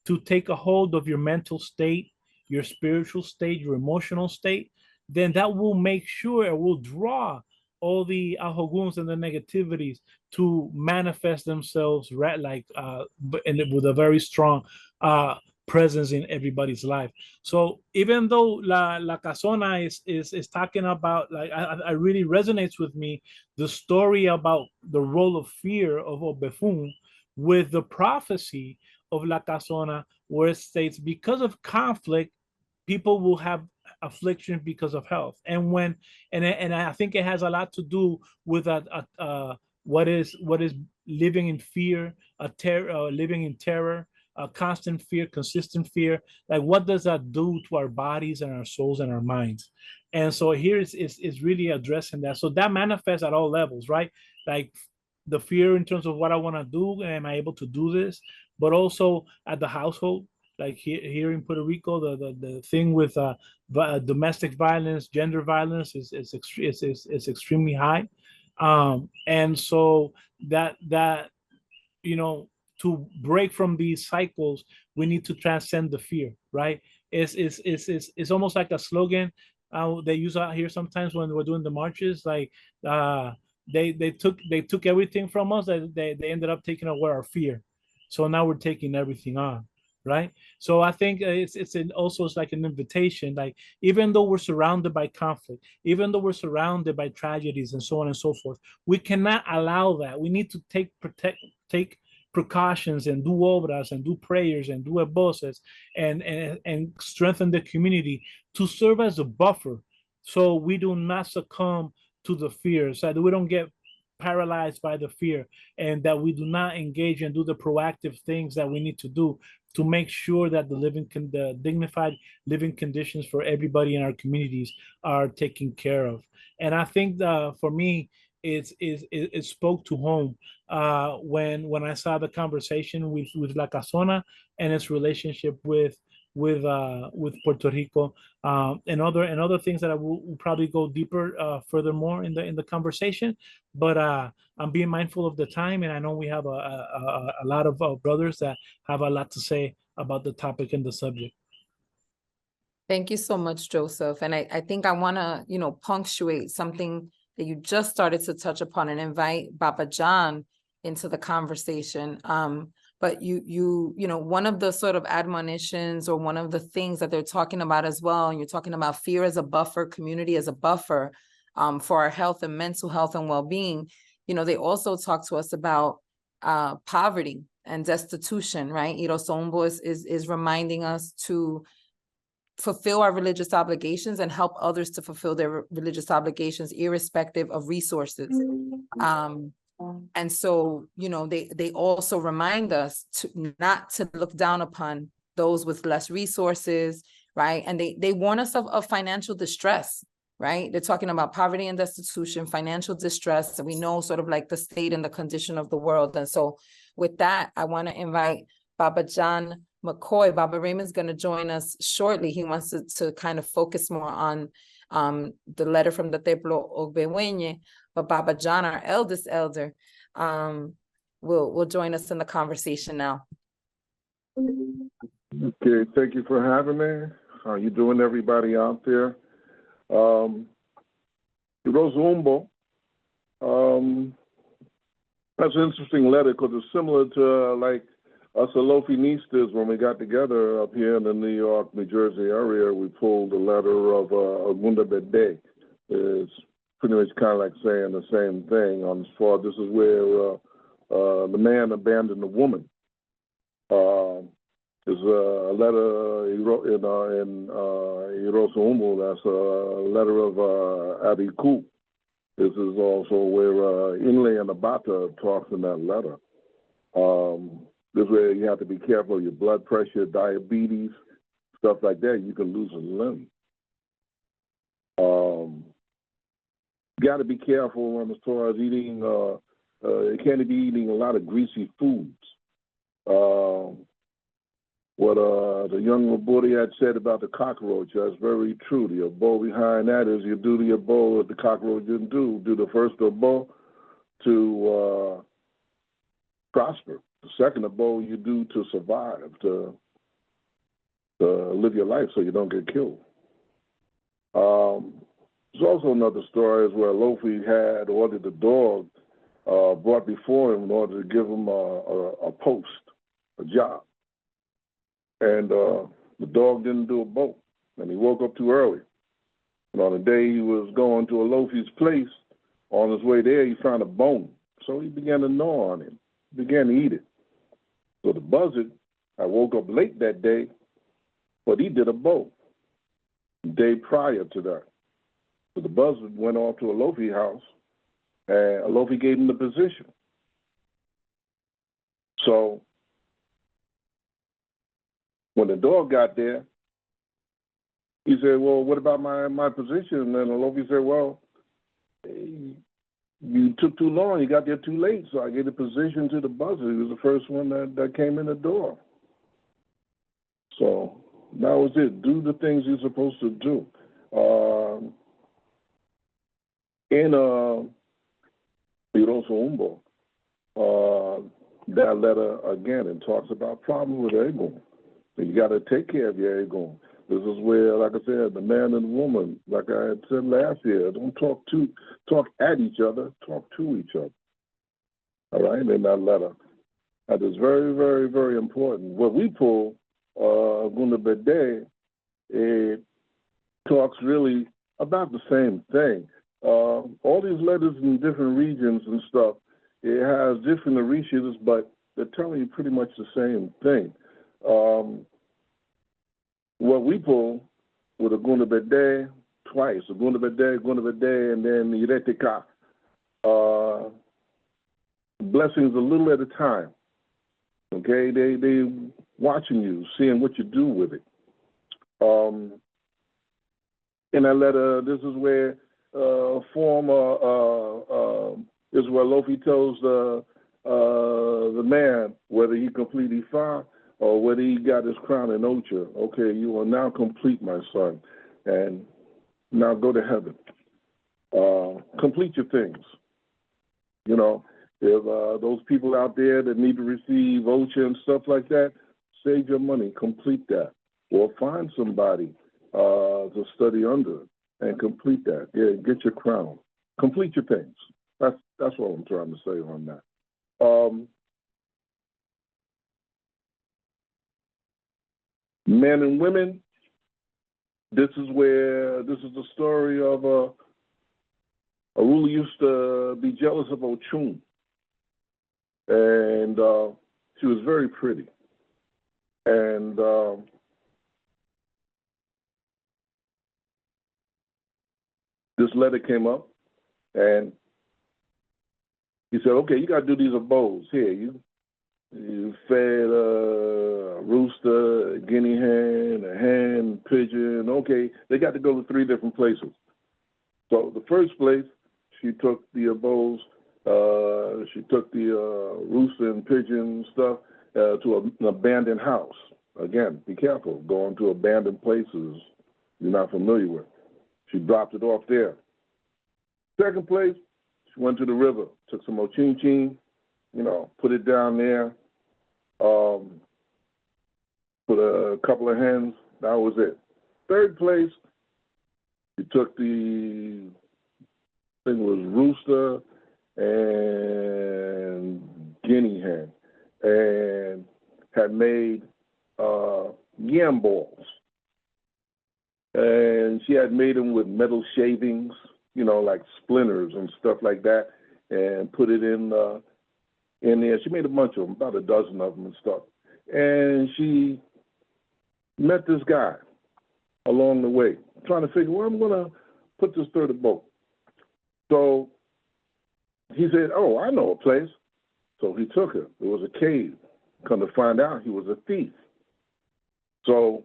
to take a hold of your mental state, your spiritual state, your emotional state, then that will make sure it will draw all the ahoguns and the negativities to manifest themselves, right, like with a very strong presence in everybody's life. So even though La Casona is talking about, like, I really resonates with me the story about the role of fear of Obefun with the prophecy of La Casona, where it states, because of conflict, people will have affliction because of health. And I think it has a lot to do with what is living in fear, living in terror, constant fear, consistent fear. Like, what does that do to our bodies and our souls and our minds? And so here is really addressing that. So that manifests at all levels, right? Like the fear in terms of what I want to do, am I able to do this? But also at the household, like here in Puerto Rico, the thing with domestic violence, gender violence is extremely high, and so that to break from these cycles, we need to transcend the fear, right? It's almost like a slogan they use out here sometimes when we're doing the marches, like they took everything from us, they ended up taking away our fear, so now we're taking everything on, right? So I think it's like an invitation, like, even though we're surrounded by conflict, even though we're surrounded by tragedies and so on and so forth, we cannot allow that. We need to take precautions and do obras and do prayers and do eboses and strengthen the community to serve as a buffer, so we do not succumb to the fear, so that we don't get paralyzed by the fear, and that we do not engage and do the proactive things that we need to do to make sure that the dignified living conditions for everybody in our communities are taken care of. And I think for me, it spoke to home when I saw the conversation with La Casona and its relationship with with Puerto Rico, and other things that I will probably go deeper furthermore in the conversation. But I'm being mindful of the time, and I know we have a lot of brothers that have a lot to say about the topic and the subject. Thank you so much, Joseph. And I think I want to, punctuate something that you just started to touch upon and invite Baba John into the conversation. But one of the sort of admonitions, or one of the things that they're talking about as well, and you're talking about fear as a buffer, community as a buffer, for our health and mental health and well-being. They also talk to us about poverty and destitution, right? Irosombo is reminding us to fulfill our religious obligations and help others to fulfill their religious obligations, irrespective of resources. And so, they also remind us to not to look down upon those with less resources, right? And they warn us of financial distress, right? They're talking about poverty and destitution, financial distress, and we know sort of like the state and the condition of the world. And so with that, I want to invite Baba John McCoy. Baba Raymond's going to join us shortly. He wants to kind of focus more on the letter from the Templo Ogbewenye, but Baba John, our eldest elder, will join us in the conversation now. Okay, thank you for having me. How you doing, everybody out there? Irosombo, that's an interesting letter because it's similar to like us Olofinistas when we got together up here in the New York, New Jersey area. We pulled the letter of Agunda Bede. It's pretty much kind of like saying the same thing. On as far this is where the man abandoned the woman. There's a letter in Irosombo. That's a letter of Abiku. This is also where Inle and Abata talks in that letter. This is where you have to be careful of your blood pressure, diabetes, stuff like that. You can lose a limb. You got to be careful as far as eating. You can't be eating a lot of greasy foods. What the young Oriate said about the cockroach, that's very true. The abo behind that is you do the abo what the cockroach didn't do. Do the first abo to prosper. The second abo you do to survive, to live your life so you don't get killed. There's also another story is where Lofi had ordered the dog brought before him in order to give him a post, a job. And the dog didn't do a boat, and he woke up too early. And on the day he was going to a Lofi's place, on his way there, he found a bone. So he began to gnaw on it, began to eat it. So the buzzard, I woke up late that day, but he did a boat the day prior to that. So the buzzard went off to a Lofi house, and a Lofi gave him the position. So when the dog got there, he said, well, what about my position? And then the Lofi said, well, you took too long. You got there too late, so I gave the position to the buzzard. He was the first one that came in the door. So that was it. Do the things you're supposed to do. In Irosombo, that letter, again, it talks about problem with ego. You got to take care of your ego. This is where, like I said, the man and the woman, like I had said last year, don't talk at each other, talk to each other. All right, in that letter. That is very, very, very important. What we pull, Agunda Bede, it talks really about the same thing. All these letters in different regions and stuff, it has different orishas, but they're telling you pretty much the same thing. What we pull with Agunda Bede twice, Agunda Bede, and then Iretika. Blessings a little at a time. Okay, they watching you, seeing what you do with it. In that letter, this is where is where Lofi tells the man whether he complete Ifa or whether he got his crown in Ocha. Okay, you are now complete, my son, and now go to heaven. Complete your things. You know, if those people out there that need to receive Ocha and stuff like that, save your money, complete that, or find somebody to study under and complete that. Yeah, get your crown. Complete your things. That's what I'm trying to say on that. Men and women, this is the story of a ruler used to be jealous of Ochun. And she was very pretty. And this letter came up, and he said, okay, you got to do these abodes. Here, you fed a rooster, a guinea hen, a hen, pigeon. Okay, they got to go to 3 different places. So the first place, she took the abodes, she took the rooster and pigeon stuff to an abandoned house. Again, be careful, going to abandoned places you're not familiar with. She dropped it off there. Second place, she went to the river, took some ochin-chin, you know, put it down there, put a couple of hens, that was it. Third place, she took the, I think it was rooster and guinea hen, and had made yam balls. And she had made them with metal shavings, you know, like splinters and stuff like that, and put it in there. She made a bunch of them, about a dozen of them and stuff. And she met this guy along the way, trying to figure, well, I'm going to put this through the boat. So he said, oh, I know a place. So he took her. It was a cave. Come to find out, he was a thief. So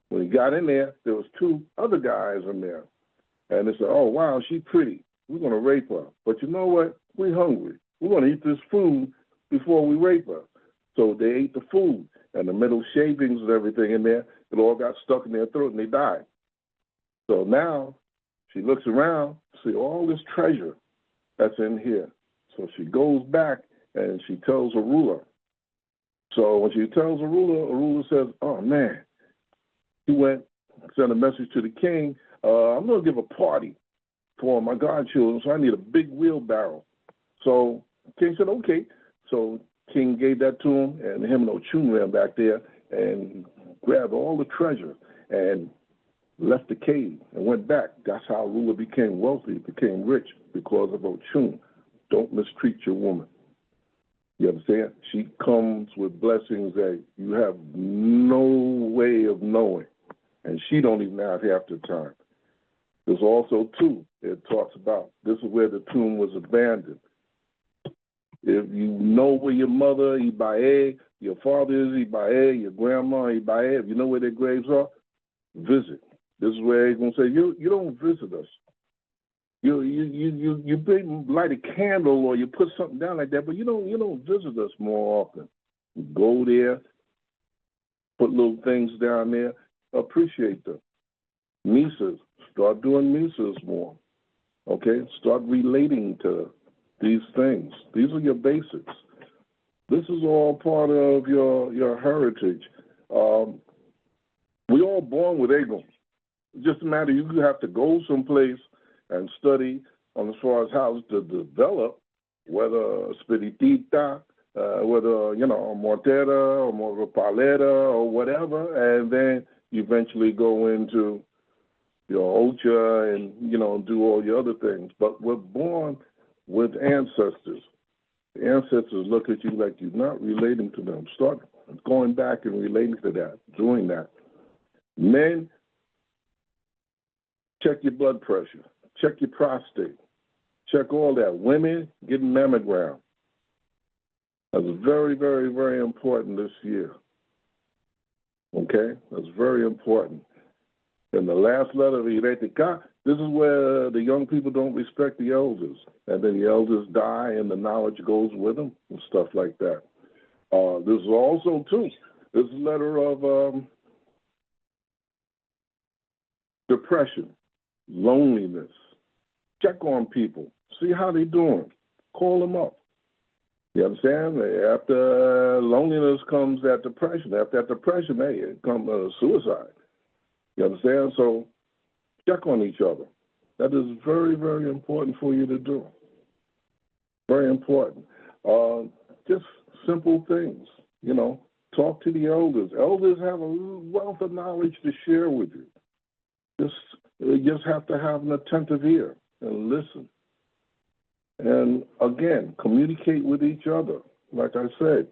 when he got in there, there was 2 other guys in there. And they said, oh, wow, she's pretty. We're going to rape her. But you know what? We're hungry. We're going to eat this food before we rape her. So they ate the food, and the metal shavings and everything in there, it all got stuck in their throat, and they died. So now she looks around, see all this treasure that's in here. So she goes back, and she tells a ruler. So when she tells a ruler says, oh, man, he went, sent a message to the king, I'm going to give a party for my godchildren, so I need a big wheelbarrow. So king said, okay. So king gave that to him, and him and Ochun ran back there and grabbed all the treasure and left the cave and went back. That's how ruler became wealthy, became rich, because of Ochun. Don't mistreat your woman. You understand? She comes with blessings that you have no way of knowing, and she don't even have half the time. There's also, too, it talks about, this is where the tomb was abandoned. If you know where your mother, Ibae, your father is, Ibae, your grandma, Ibae, if you know where their graves are, visit. This is where he's going to say, you don't visit us. You bring, light a candle or you put something down like that, but you don't visit us more often. You go there, put little things down there, appreciate them. Misas, start doing misas more. Okay, start relating to these things. These are your basics. This is all part of your heritage. We all born with ego. It's just a matter, you have to go someplace and study on as far as how to develop, whether spiritita, whether, mortera or more paleta or whatever, and then you eventually go into your ocha and, do all your other things. But we're born with ancestors. The ancestors look at you like you're not relating to them. Start going back and relating to that, doing that. Men, check your blood pressure, check your prostate, check all that. Women, get a mammogram. That's very, very, very important this year. Okay? That's very important. In the last letter of Oriate, this is where the young people don't respect the elders. And then the elders die and the knowledge goes with them and stuff like that. This is also, too, It's a letter of depression, loneliness. Check on people. See how they doing. Call them up. You understand? After loneliness comes that depression. After that depression, hey, it comes suicide. You understand? So check on each other. That is very, very important for you to do. Very important. Just simple things, you know. Talk to the elders. Elders have a wealth of knowledge to share with you. You just have to have an attentive ear and listen. And again, communicate with each other. Like I said,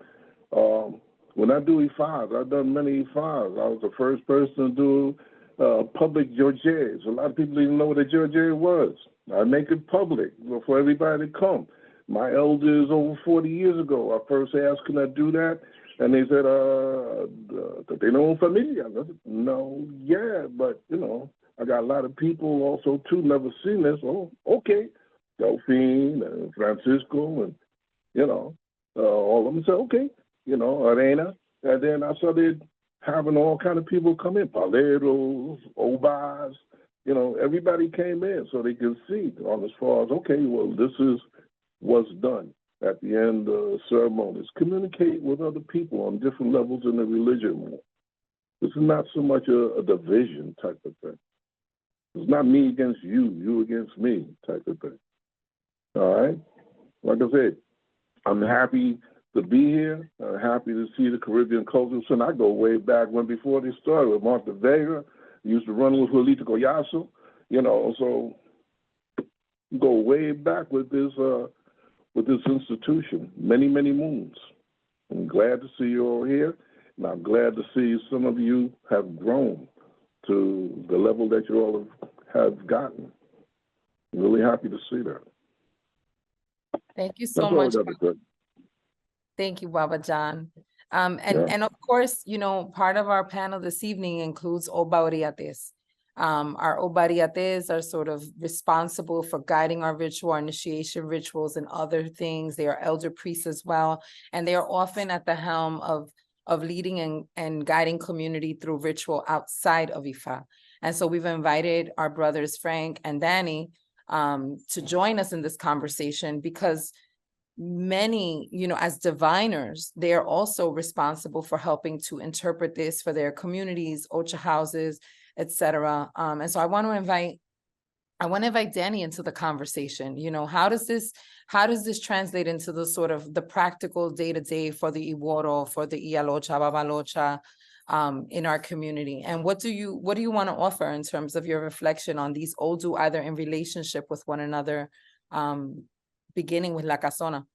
when I do E5s, I've done many E5s. I was the first person to do public Georgiades. A lot of people didn't know what a Georgiade was. I make it public for everybody to come. My elders over 40 years ago, I first asked, can I do that? And they said, they know familia. I said, no, yeah, but, you know, I got a lot of people also, too, never seen this. Oh, okay. Delphine and Francisco and, you know, all of them said, okay, you know, Arena. And then I started having all kind of people come in, Paleros, Obas, you know, everybody came in so they could see on as far as, okay, well, this is what's done at the end of ceremonies. Communicate with other people on different levels in the religion. This is not so much a division type of thing. It's not me against you, you against me type of thing. All right? Like I said, I'm happy to be here. I'm happy to see the Caribbean culture. So I go way back when before they started with Martha Vega. Used to run with Juanito Collazo, you know, so go way back with this institution, many, many moons. I'm glad to see you all here, and I'm glad to see some of you have grown to the level that you all have gotten. I'm really happy to see that. Thank you so much. That's all. Thank you, Baba John. Yeah. And of course, you know, part of our panel this evening includes Oriates. Our Oriates are sort of responsible for guiding our ritual, our initiation rituals and other things. They are elder priests as well. And they are often at the helm of leading and guiding community through ritual outside of Ifa. And so we've invited our brothers Frank and Danny to join us in this conversation because many, you know, as diviners, they are also responsible for helping to interpret this for their communities, Ocha houses, etc. And so I want to invite Danny into the conversation. You know, how does this translate into the sort of the practical day-to-day for the Iworo, for the Ialocha, Babalocha in our community? And what do you want to offer in terms of your reflection on these Odu, either in relationship with one another, beginning with La Casona?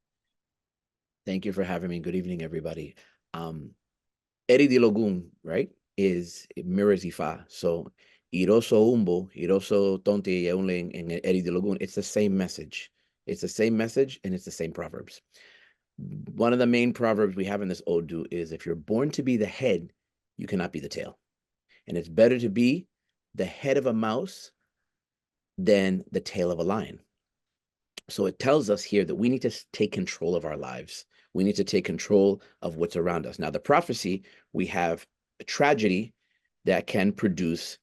Thank you for having me. Good evening, everybody. Eri di Logun, right, it mirrors Ifa. So Iroso Umbo, Iroso Tonti Yeunle in Eri di Logun, it's the same message. It's the same message and it's the same proverbs. One of the main proverbs we have in this Odu is if you're born to be the head, you cannot be the tail. And it's better to be the head of a mouse than the tail of a lion. So it tells us here that we need to take control of our lives. We need to take control of what's around us. Now, the prophecy, we have a tragedy that can produce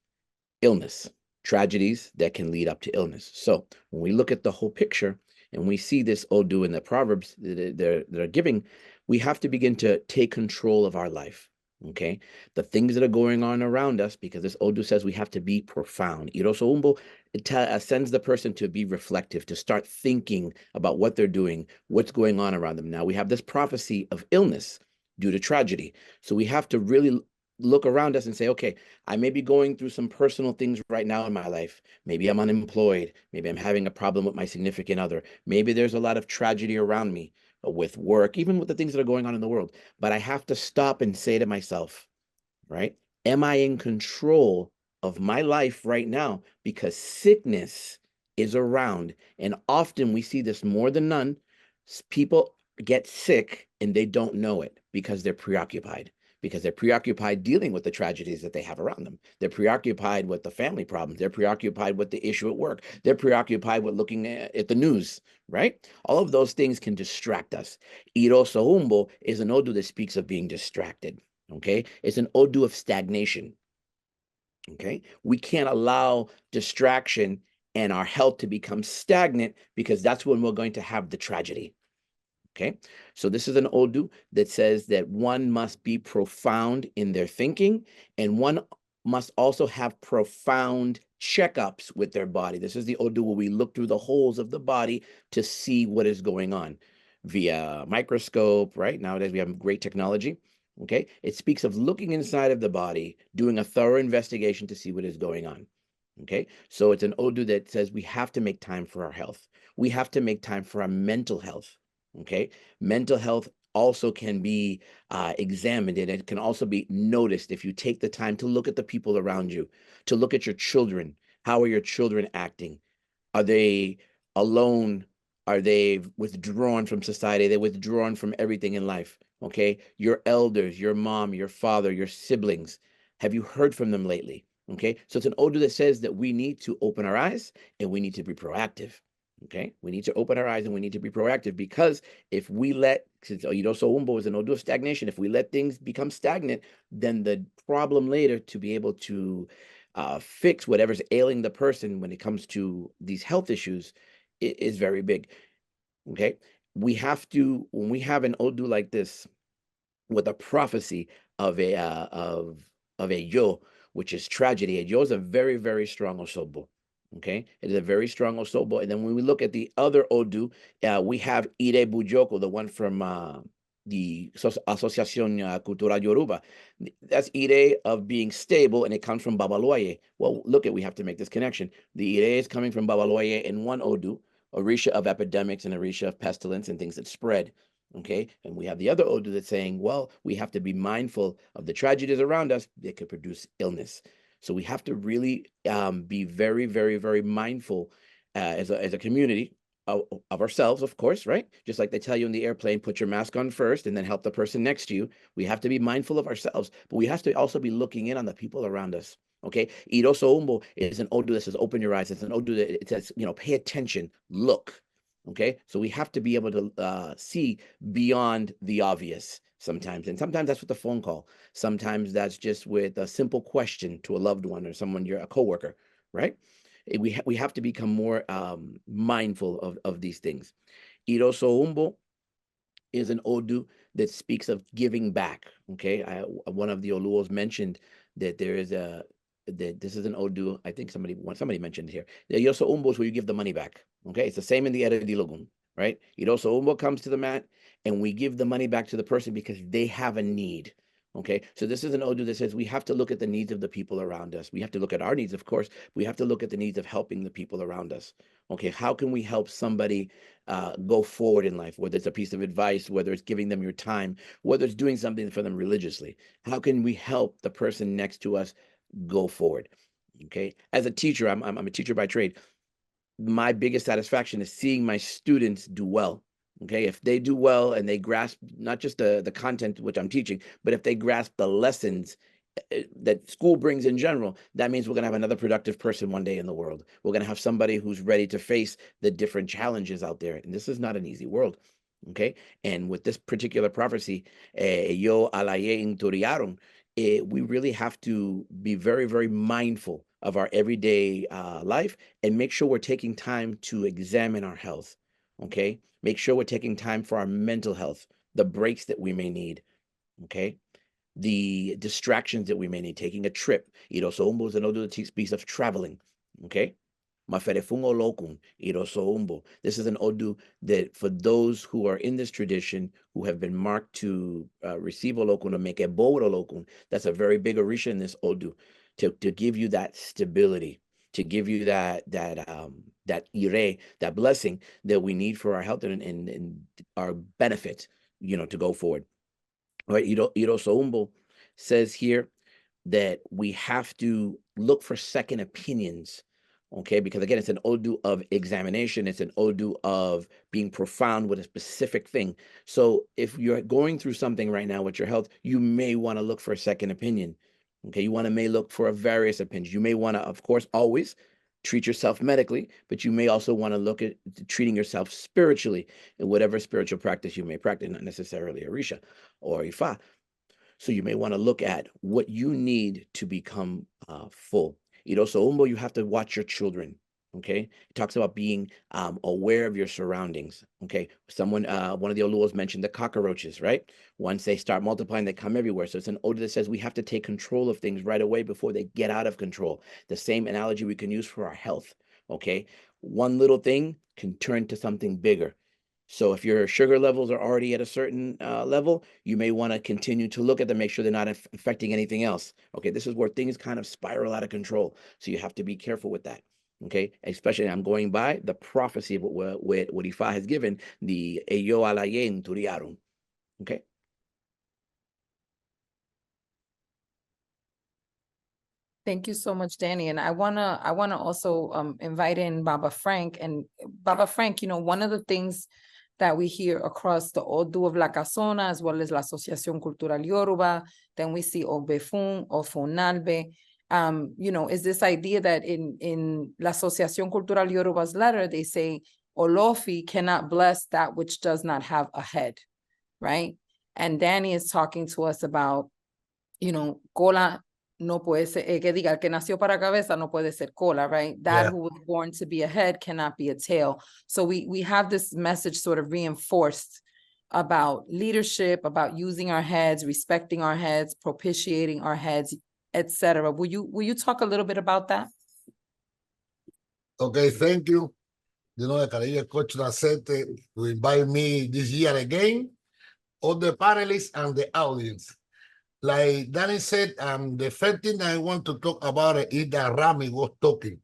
illness, tragedies that can lead up to illness. So when we look at the whole picture and we see this Odu in the Proverbs that they're giving, we have to begin to take control of our life. Okay, the things that are going on around us, because this Odu says we have to be profound. Iroso Umbo, it sends the person to be reflective, to start thinking about what they're doing, what's going on around them. Now we have this prophecy of illness due to tragedy. So we have to really look around us and say, okay, I may be going through some personal things right now in my life. Maybe I'm unemployed. Maybe I'm having a problem with my significant other. Maybe there's a lot of tragedy around me, with work, even with the things that are going on in the world. But I have to stop and say to myself, right, am I in control of my life right now? Because sickness is around. And often we see this more than none. People get sick and they don't know it because they're preoccupied. Because they're preoccupied dealing with the tragedies that they have around them. They're preoccupied with the family problems. They're preoccupied with the issue at work. They're preoccupied with looking at the news, right? All of those things can distract us. Iroso Umbo is an Odu that speaks of being distracted. Okay, it's an odu of stagnation. Okay, we can't allow distraction and our health to become stagnant, because that's when we're going to have the tragedy. Okay, so this is an odu that says that one must be profound in their thinking, and one must also have profound checkups with their body. This is the odu where we look through the holes of the body to see what is going on via microscope, right? Nowadays we have great technology. Okay, it speaks of looking inside of the body, doing a thorough investigation to see what is going on. Okay, so it's an odu that says we have to make time for our health. We have to make time for our mental health. Okay, mental health also can be examined, and it can also be noticed if you take the time to look at the people around you, to look at your children. How are your children acting? Are they alone? Are they withdrawn from society? Are they withdrawn from everything in life? Okay, your elders, your mom, your father, your siblings, have you heard from them lately? Okay, so it's an odu that says that we need to open our eyes and we need to be proactive. Okay, we need to open our eyes and we need to be proactive, because if we let, since Iroso Umbo is an odu of stagnation, if we let things become stagnant, then the problem later to be able to fix whatever's ailing the person when it comes to these health issues is very big. Okay, we have to, when we have an odu like this with a prophecy of a yo, which is tragedy. A yo is a very, very strong osobo. Okay, it is a very strong osobo. And then when we look at the other odu, we have Ire Bujoko, the one from the Asociación Cultural Yoruba. That's Ire of being stable, and it comes from Babaloye. Well, look at, we have to make this connection. The Ire is coming from Babaloye in one odu, Orisha of epidemics and Orisha of pestilence and things that spread. Okay, and we have the other odu that's saying, well, we have to be mindful of the tragedies around us that could produce illness. So we have to really be very, very, very mindful as a community of ourselves, of course, right? Just like they tell you in the airplane, put your mask on first and then help the person next to you. We have to be mindful of ourselves, but we have to also be looking in on the people around us. Okay, Iroso Umbo is an odu that says, open your eyes. It's an odu that it says, pay attention, look. Okay, so we have to be able to see beyond the obvious sometimes. And sometimes that's with a phone call. Sometimes that's just with a simple question to a loved one or someone, you're a coworker, right? We have to become more mindful of these things. Iroso Umbo is an odu that speaks of giving back. Okay, one of the oluwos mentioned that there is that this is an odu. I think somebody mentioned here. The Iroso Umbo is where you give the money back. Okay, it's the same in the Eredilogun, right? Iroso Umbo comes to the mat and we give the money back to the person because they have a need. Okay, so this is an odu that says we have to look at the needs of the people around us. We have to look at our needs, of course. We have to look at the needs of helping the people around us. Okay, how can we help somebody go forward in life, whether it's a piece of advice, whether it's giving them your time, whether it's doing something for them religiously? How can we help the person next to us go forward? Okay, as a teacher, I'm a teacher by trade. My biggest satisfaction is seeing my students do well. Okay, if they do well and they grasp not just the content which I'm teaching, but if they grasp the lessons that school brings in general, that means we're going to have another productive person one day in the world. We're going to have somebody who's ready to face the different challenges out there. And this is not an easy world. Okay, and with this particular prophecy, yo alaye inturiaron, we really have to be very, very mindful of our everyday life and make sure we're taking time to examine our health. Okay, make sure we're taking time for our mental health, the breaks that we may need. Okay, the distractions that we may need, taking a trip. Iroso Umbo is another piece of traveling. Okay, Maferefungo Lokun, Iroso Umbo. This is an odu that for those who are in this tradition, who have been marked to receive Olokun or make a bold Olokun, that's a very big orisha in this odu, to give you that stability, to give you that ire, that blessing that we need for our health and our benefit, to go forward. Right, Iroso Umbo says here that we have to look for second opinions. Okay, because again, it's an odu of examination. It's an odu of being profound with a specific thing. So if you're going through something right now with your health, you may want to look for a second opinion. Okay, you may look for a various opinions. You may want to, of course, always treat yourself medically, but you may also want to look at treating yourself spiritually in whatever spiritual practice you may practice, not necessarily Orisha or Ifa. So you may want to look at what you need to become full. Iroso umbo, you have to watch your children. Okay, it talks about being aware of your surroundings. Okay, one of the oluwos mentioned the cockroaches, right? Once they start multiplying, they come everywhere. So it's an oda that says we have to take control of things right away before they get out of control. The same analogy we can use for our health. Okay, one little thing can turn to something bigger. So if your sugar levels are already at a certain level, you may want to continue to look at them, make sure they're not affecting anything else. Okay, this is where things kind of spiral out of control. So you have to be careful with that. Okay, especially I'm going by the prophecy of what Ifa has given, the Eyo alaye turiarum. Okay. Thank you so much, Danny. And I wanna also invite in Baba Frank. And Baba Frank, you know, one of the things that we hear across the Odu of La Casona, as well as La Asociación Cultural Yoruba, then we see Obefun or Fonalbe, you know, is this idea that in La Asociación Cultural Yoruba's letter, they say, Olofi cannot bless that which does not have a head, right? And Danny is talking to us about, you know, cola no puede ser, que diga, el que nació para cabeza no puede ser cola, right? That who was born to be a head cannot be a tail. So we have this message sort of reinforced about leadership, about using our heads, respecting our heads, propitiating our heads, etc. Will you talk a little bit about that? Okay, thank you. You know, the Caribbean Cultural Center to invite me this year again, all the panelists and the audience. Like Danny said, the first thing I want to talk about is that Ramin was talking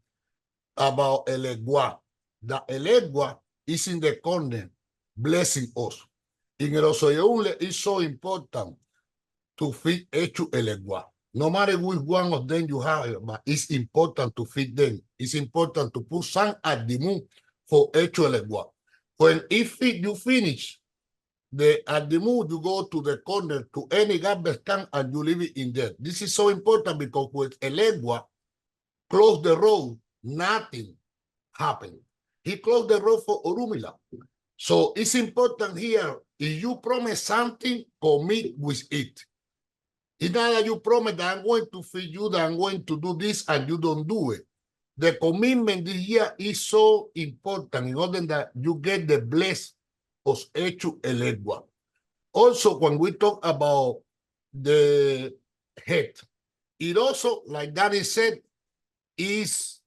about elegua. The elegua is in the corner, blessing us. In el Osoyeunle, it's so important to feed hecho elegua. No matter which one of them you have, but it's important to feed them. It's important to put some at the moon for hecho elegua. When you finish, at the mood, you go to the corner to any garbage can and you leave it in there. This is so important because with Elegua close the road, nothing happened. He closed the road for Orumila. So it's important here, if you promise something, commit with it. It's not that you promise that I'm going to feed you, that I'm going to do this, and you don't do it. The commitment this year is so important in order that you get the blessing of hecho elegua. Also, when we talk about the head, it also, like Danny said, is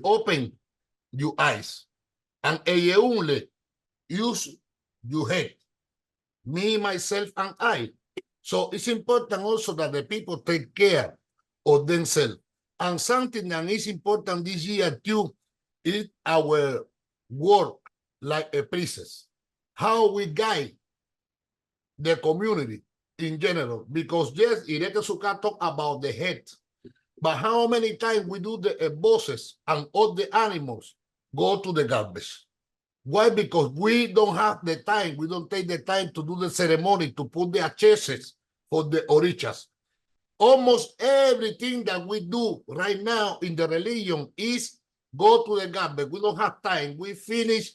open your eyes and only use your head, me, myself, and I. So it's important also that the people take care of themselves. And something that is important this year too is our work like a priestess, how we guide the community in general. Because yes, Irete Suka talk about the head, but how many times we do the bosses and all the animals go to the garbage? Why? Because we don't have the time. We don't take the time to do the ceremony, to put the acheses for the orichas. Almost everything that we do right now in the religion is go to the garbage. We don't have time. We finish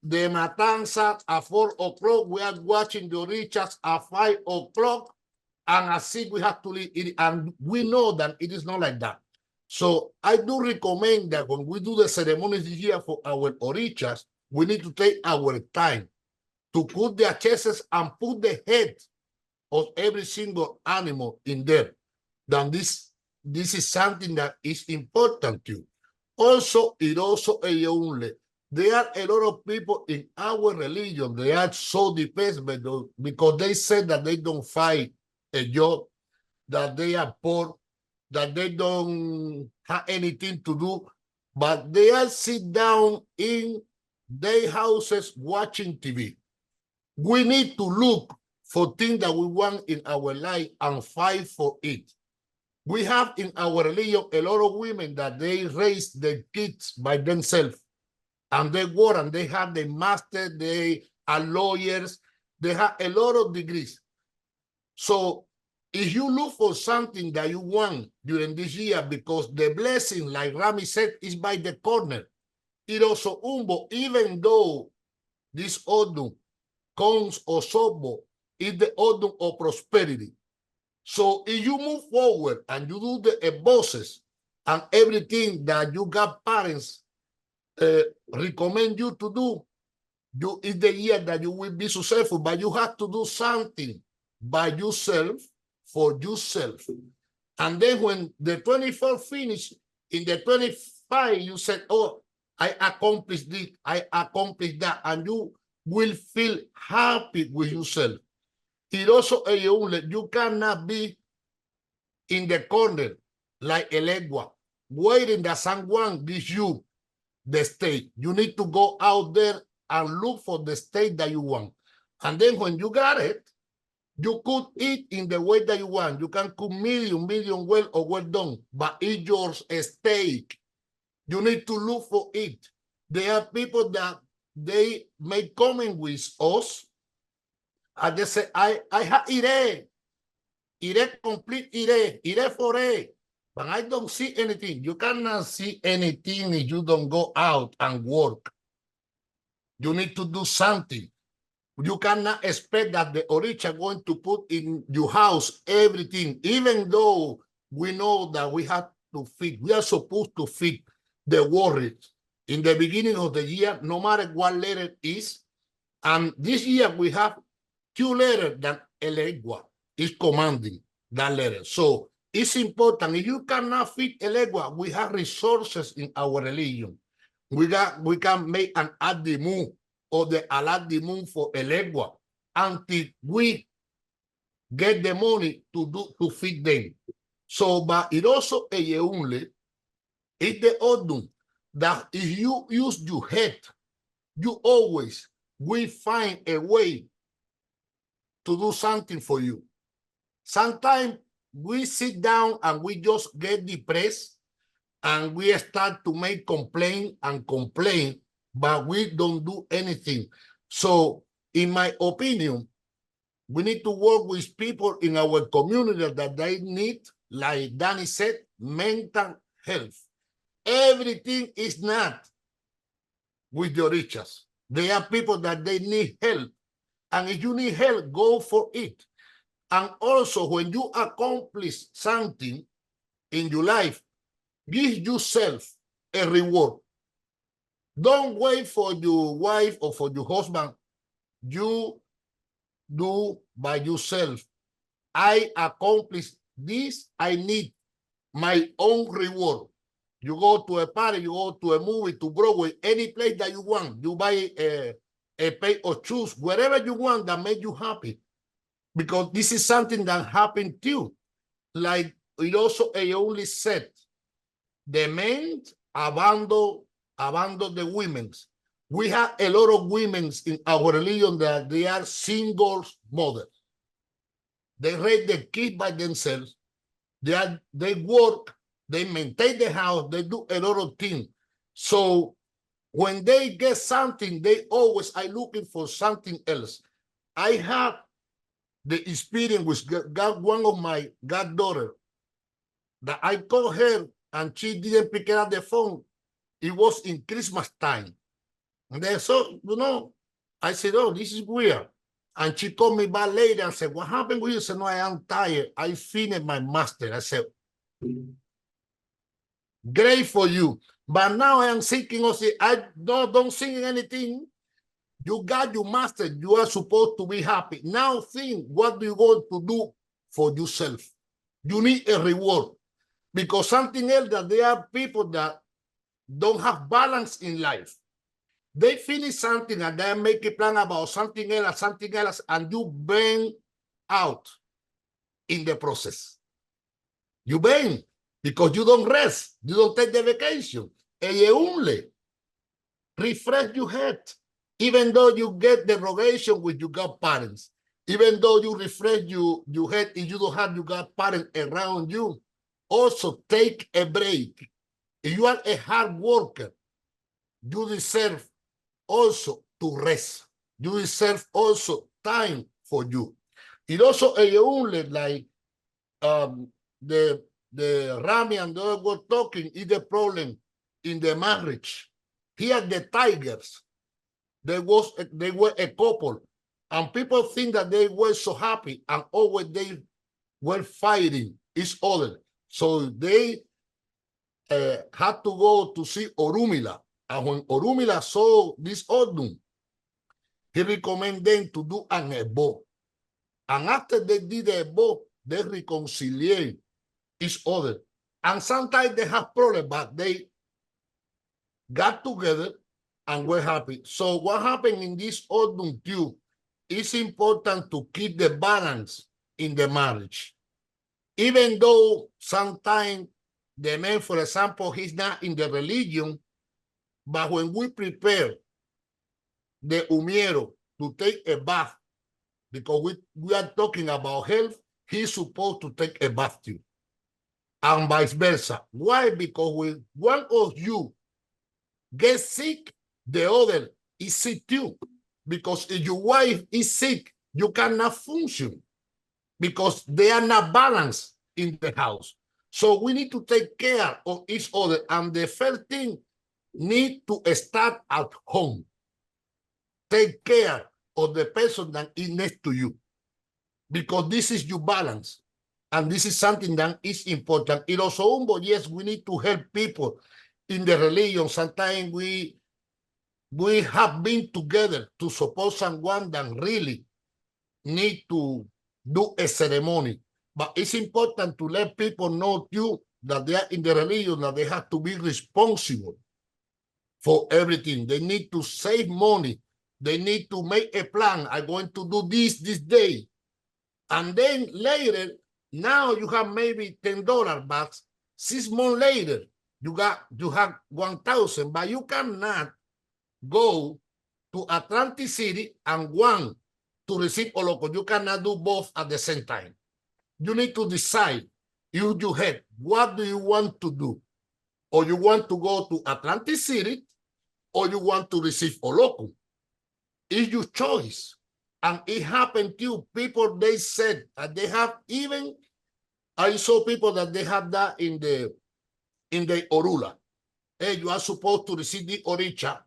the matanza at 4 o'clock. We are watching the orichas at 5 o'clock. And at 6, we have to leave it. And we know that it is not like that. So I do recommend that when we do the ceremonies this year for our orichas, we need to take our time to put the acheses and put the head of every single animal in there. Then this is something that is important to you. Also, it also only. There are a lot of people in our religion, they are so depressed because they said that they don't find a job, that they are poor, that they don't have anything to do, but they are sit down in their houses watching TV. We need to look for things that we want in our life and fight for it. We have in our religion a lot of women that they raise their kids by themselves and they work and they have the master, they are lawyers, they have a lot of degrees. So if you look for something that you want during this year, because the blessing, like Rami said, is by the corner. It also, even though this odun, cons or sobo, is the odun of prosperity. So if you move forward and you do the bosses and everything that you got parents recommend you to do, is the year that you will be successful, but you have to do something by yourself, for yourself. And then when the 24 finish, in the 25, you said, oh, I accomplished this, I accomplished that, and you will feel happy with yourself. It also, you cannot be in the corner like a legua, waiting that someone gives you the state. You need to go out there and look for the state that you want. And then when you got it, you could eat in the way that you want. You can cook medium well or well done, but eat your steak. You need to look for it. There are people that they make comment with us, and they say, I have iré complete, iré for it. But I don't see anything. You cannot see anything if you don't go out and work. You need to do something. You cannot expect that the oriates are going to put in your house everything, even though we know that we have to feed. We are supposed to feed the warriors in the beginning of the year, no matter what letter it is. And this year we have 2 letters that elegua is commanding that letter. So it's important. If you cannot feed elegua, we have resources in our religion. We can make an adimu or the aladimu for elegua until we get the money to feed them. So, but it also is the odun that if you use your head, you always will find a way to do something for you. Sometimes we sit down and we just get depressed and we start to make complaint, but we don't do anything. So in my opinion, we need to work with people in our community that they need, like Danny said, mental health. Everything is not with the oriates. There are people that they need help. And if you need help, go for it. And also, when you accomplish something in your life, give yourself a reward. Don't wait for your wife or for your husband. You do by yourself. I accomplished this. I need my own reward. You go to a party, you go to a movie, to Broadway, any place that you want. You buy a pair of shoes, wherever you want that make you happy. Because this is something that happened to you. Like it also only said, the men abandon the women. We have a lot of women in our religion that they are single mothers. They raise the kids by themselves. They work, they maintain the house, they do a lot of things. So when they get something, they always are looking for something else. I had the experience with one of my goddaughter that I called her and she didn't pick up the phone. It was in Christmas time. And then, so, I said, oh, this is weird. And she called me back later and said, what happened with you? I said, no, I am tired. I finished my master. I said, great for you. But now I am thinking, don't sing anything. You got your master. You are supposed to be happy. Now think, what do you want to do for yourself? You need a reward. Because something else, that there are people that don't have balance in life. They finish something and they make a plan about something else, and you burn out in the process. You burn because you don't rest. You don't take the vacation. And you only refresh your head. Even though you get the derogation with your godparents, even though you refresh your head and you don't have your godparents around you, also take a break. If you are a hard worker, you deserve also to rest. You deserve also time for you. It also only like the Ramin and the other were talking is the problem in the marriage. Here the tigers they were a couple, and people think that they were so happy, and always they were fighting each other. So they had to go to see Orunmila. And when Orunmila saw this Odun, he recommended them to do an ebo. And after they did the ebo, they reconcile each other. And sometimes they have problems, but they got together and were happy. So what happened in this Odun too, it's important to keep the balance in the marriage. Even though sometimes the man, for example, he's not in the religion, but when we prepare the umiero to take a bath, because we are talking about health, he's supposed to take a bath too. And vice versa. Why? Because when one of you gets sick, the other is sick too. Because if your wife is sick, you cannot function because they are not balanced in the house. So we need to take care of each other. And the first thing need to start at home. Take care of the person that is next to you, because this is your balance. And this is something that is important. It also, yes, we need to help people in the religion. Sometimes we have been together to support someone that really need to do a ceremony. But it's important to let people know too that they are in the religion, that they have to be responsible for everything. They need to save money. They need to make a plan. I'm going to do this day. And then later, now you have maybe $10, but 6 months later, you have 1,000, but you cannot go to Atlantic City and want to receive Oloco. You cannot do both at the same time. You need to decide in your head, what do you want to do? Or you want to go to Atlantic City, or you want to receive Oloco. It's your choice. And it happened to people, they said that they have even, I saw people that they have that in the Orula. Hey, you are supposed to receive the Oricha.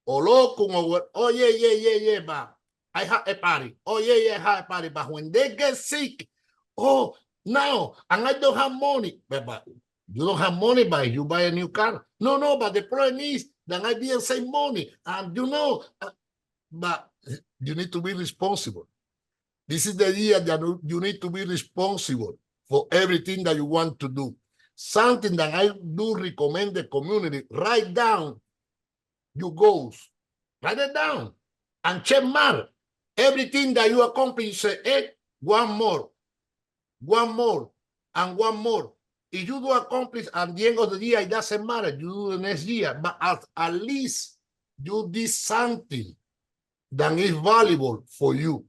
Oloco, oh yeah, but I have a party. Oh yeah, I have a party. But when they get sick, oh, no, and I don't have money. But you don't have money, but you buy a new car. No, but the problem is that I didn't save money. And but you need to be responsible. This is the idea that you need to be responsible for everything that you want to do. Something that I do recommend the community, write down your goals. Write it down and check mark. Everything that you accomplish, say, hey, one more, and one more. If you do accomplish at the end of the year, it doesn't matter. You do the next year, but at least you did something that is valuable for you.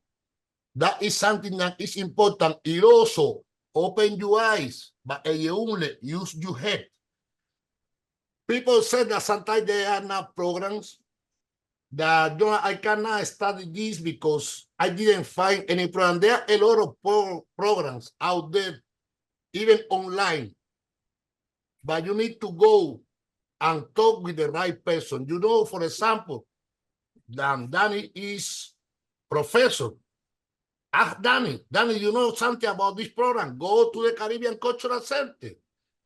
That is something that is important. It also open your eyes, but only use your head. People say that sometimes there are not programs that I cannot study this because I didn't find any program. There are a lot of programs out there, even online, but you need to go and talk with the right person. You know, for example, Danny is professor. Ask Danny, you know something about this program? Go to the Caribbean Cultural Center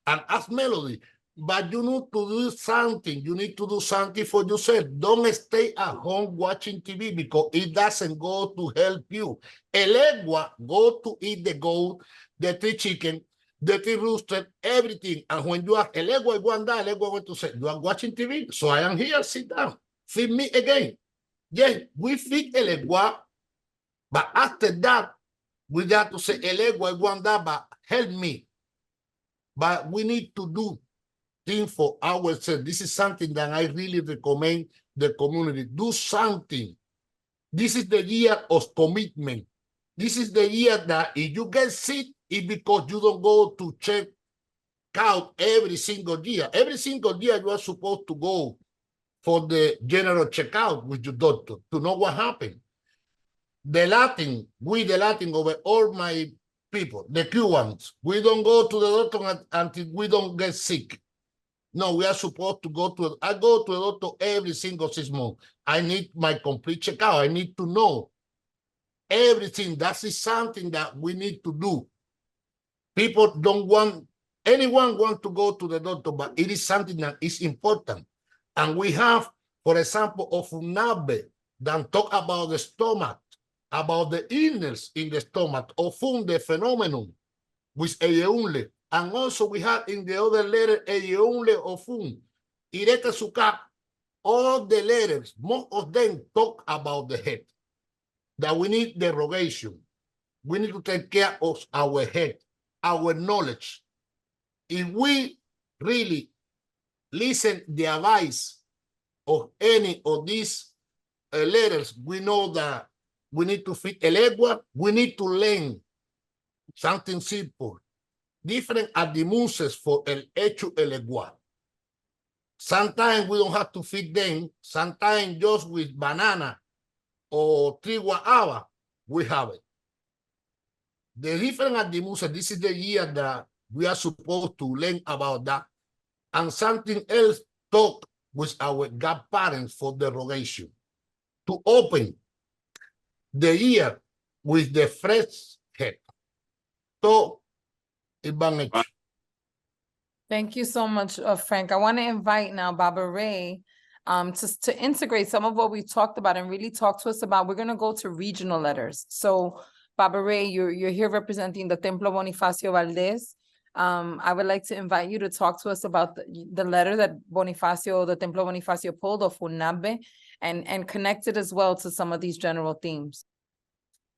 and ask Melody. But you need to do something. You need to do something for yourself. Don't stay at home watching TV because it doesn't go to help you. Elegua, go to eat the goat, the 3 chicken, the 3 rooster, everything. And when you ask Elegua, Elegua going to say, you are watching TV? So I am here, sit down. Feed me again. Yes, we feed Elegua, but after that, we got to say, Elegua, but help me. But we need to do things for ourselves. This is something that I really recommend the community. Do something. This is the year of commitment. This is the year that if you get sick, it's because you don't go to check out every single year. Every single year, you are supposed to go for the general checkout with your doctor to know what happened. The Latin over all my people, the Cubans, we don't go to the doctor until we don't get sick. No, we are supposed to go to, I go to a doctor every single 6 months. I need my complete checkout. I need to know everything. That is something that we need to do. People don't want, anyone want to go to the doctor, but it is something that is important. And we have, for example, of Unabe that talk about the stomach, about the illness in the stomach, ofun the phenomenon with eyeunle. And also we have in the other letter eyeunle ofun, irete suka. All the letters, most of them talk about the head. That we need derogation. We need to take care of our head, our knowledge. If we really listen the advice of any of these letters, we know that we need to fit elegua, we need to learn something simple. Different adimuses for el hecho elegua. Sometimes we don't have to feed them. Sometimes just with banana or trigua ava, we have it. The different adimuses, this is the year that we are supposed to learn about that. And something else, talk with our godparents for derogation. To open the year with the fresh head. So, Iban. Thank you so much, Frank. I want to invite now Baba Ray to integrate some of what we talked about and really talk to us about. We're going to go to regional letters. So, Baba Ray, you're here representing the Templo Bonifacio Valdez. I would like to invite you to talk to us about the letter that the Templo Bonifacio pulled of Unabe and connect it as well to some of these general themes.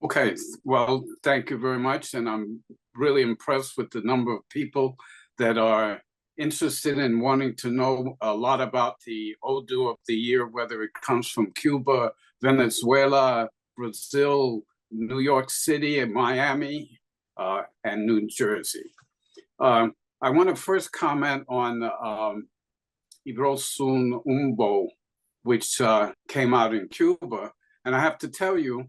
Okay, well, thank you very much. And I'm really impressed with the number of people that are interested in wanting to know a lot about the Odu of the year, whether it comes from Cuba, Venezuela, Brazil, New York City, and Miami, and New Jersey. I want to first comment on Irosun Umbo, which came out in Cuba. And I have to tell you,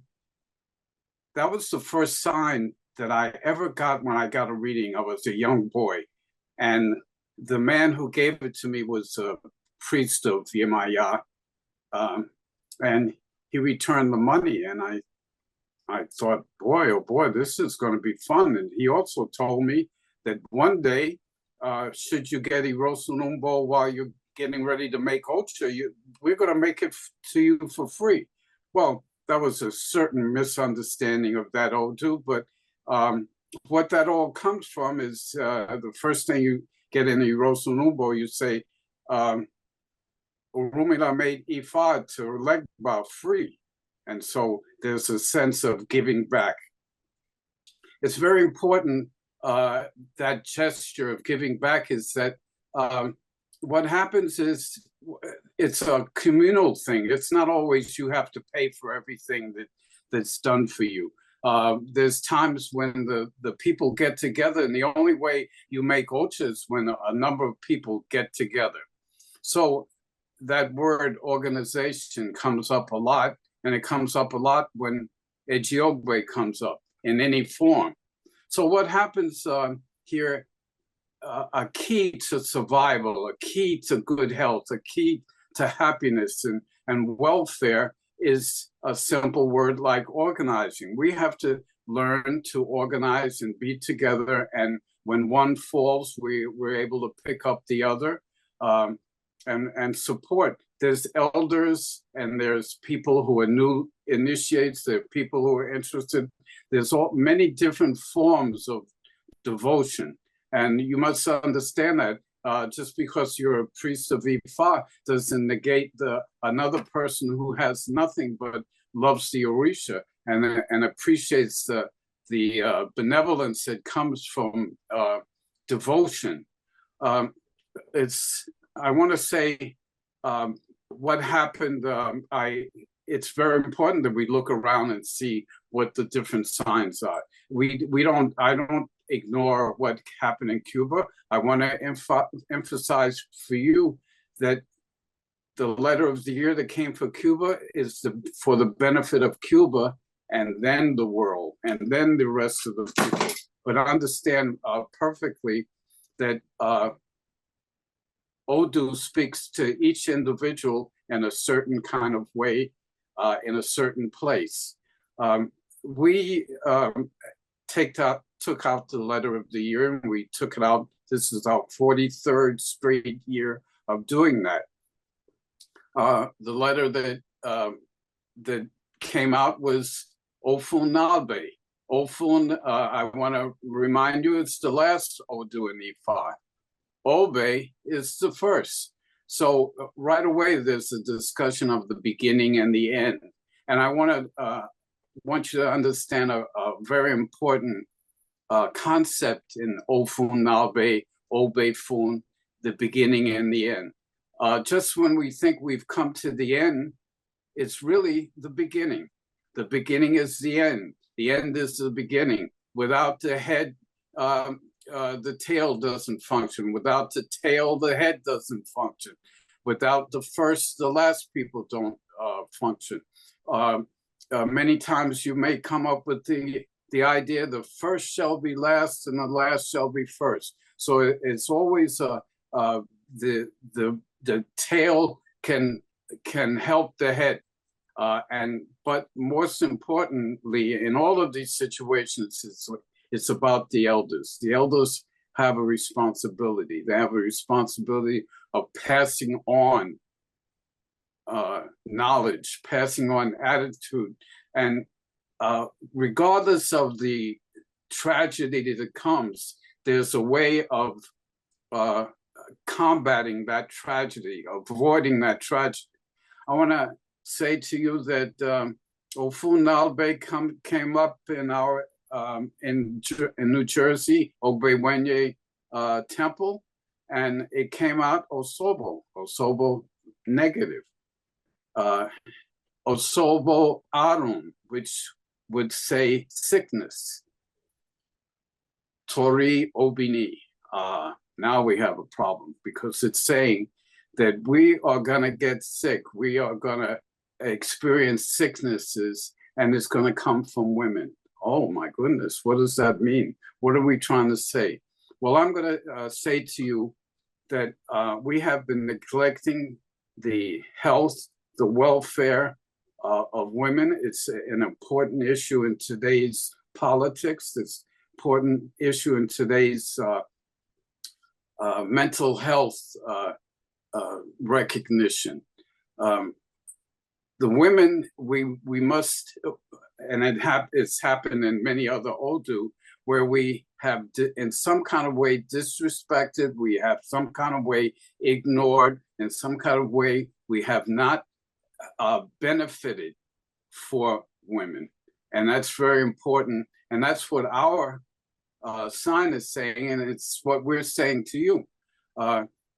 that was the first sign that I ever got when I got a reading. I was a young boy. And the man who gave it to me was a priest of Yemaya. And he returned the money. And I thought, boy, oh boy, this is going to be fun. And he also told me that one day, should you get Irosun Umbo while you're getting ready to make Ocha, we're going to make it to you for free. Well, that was a certain misunderstanding of that Odu, but what that all comes from is the first thing you get in Irosun Umbo, you say, Urumila made Ifa to Legba free. And so there's a sense of giving back. It's very important, that gesture of giving back is that what happens is it's a communal thing. It's not always you have to pay for everything that's done for you. There's times when the people get together, and the only way you make Ocha is when a number of people get together. So that word organization comes up a lot, and it comes up a lot when Ejiogbe comes up in any form. So what happens here, a key to survival, a key to good health, a key to happiness and welfare is a simple word like organizing. We have to learn to organize and be together. And when one falls, we're able to pick up the other and support. There's elders and there's people who are new initiates, there are people who are interested. There's many different forms of devotion. And you must understand that just because you're a priest of Ifa doesn't negate another person who has nothing but loves the Orisha and appreciates the benevolence that comes from devotion. I want to say what happened. It's very important that we look around and see what the different signs are. I don't ignore what happened in Cuba. I want to emphasize for you that the letter of the year that came for Cuba is for the benefit of Cuba and then the world and then the rest of the people. But I understand perfectly that Odu speaks to each individual in a certain kind of way, in a certain place. We took out the letter of the year, and we took it out. This is our 43rd straight year of doing that. The letter that came out was Ofun Nalbe. Ofun, I want to remind you, it's the last Odu in Ifa. Obe is the first. So right away, there's a discussion of the beginning and the end. And I want you to understand a very important concept in Ofun Nalbe, Obe Fun, the beginning and the end. Just when we think we've come to the end, it's really the beginning. The beginning is the end. The end is the beginning. Without the head, the tail doesn't function. Without the tail, the head doesn't function. Without the first, the last people don't function. Many times you may come up with the idea the first shall be last and the last shall be first. So it's always the tail can help the head. But most importantly, in all of these situations, it's about the elders. The elders have a responsibility. They have a responsibility of passing on knowledge, passing on attitude. And regardless of the tragedy that comes, there's a way of combating that tragedy, avoiding that tragedy. I want to say to you that Ofun Nalbe came up in our in New Jersey, Ogbewenye temple, and it came out Osobo negative. Osobo Arun, which would say sickness. Tori Obini. Now we have a problem because it's saying that we are going to get sick. We are going to experience sicknesses, and it's going to come from women. Oh my goodness, what does that mean? What are we trying to say? Well, I'm going to say to you that we have been neglecting the health, the welfare of women. It's an important issue in today's politics. It's an important issue in today's mental health recognition. The women, we must, and it's happened in many other Odu, where we have in some kind of way disrespected, we have some kind of way ignored, in some kind of way we have not benefited for women. And that's very important. And that's what our sign is saying, and it's what we're saying to you.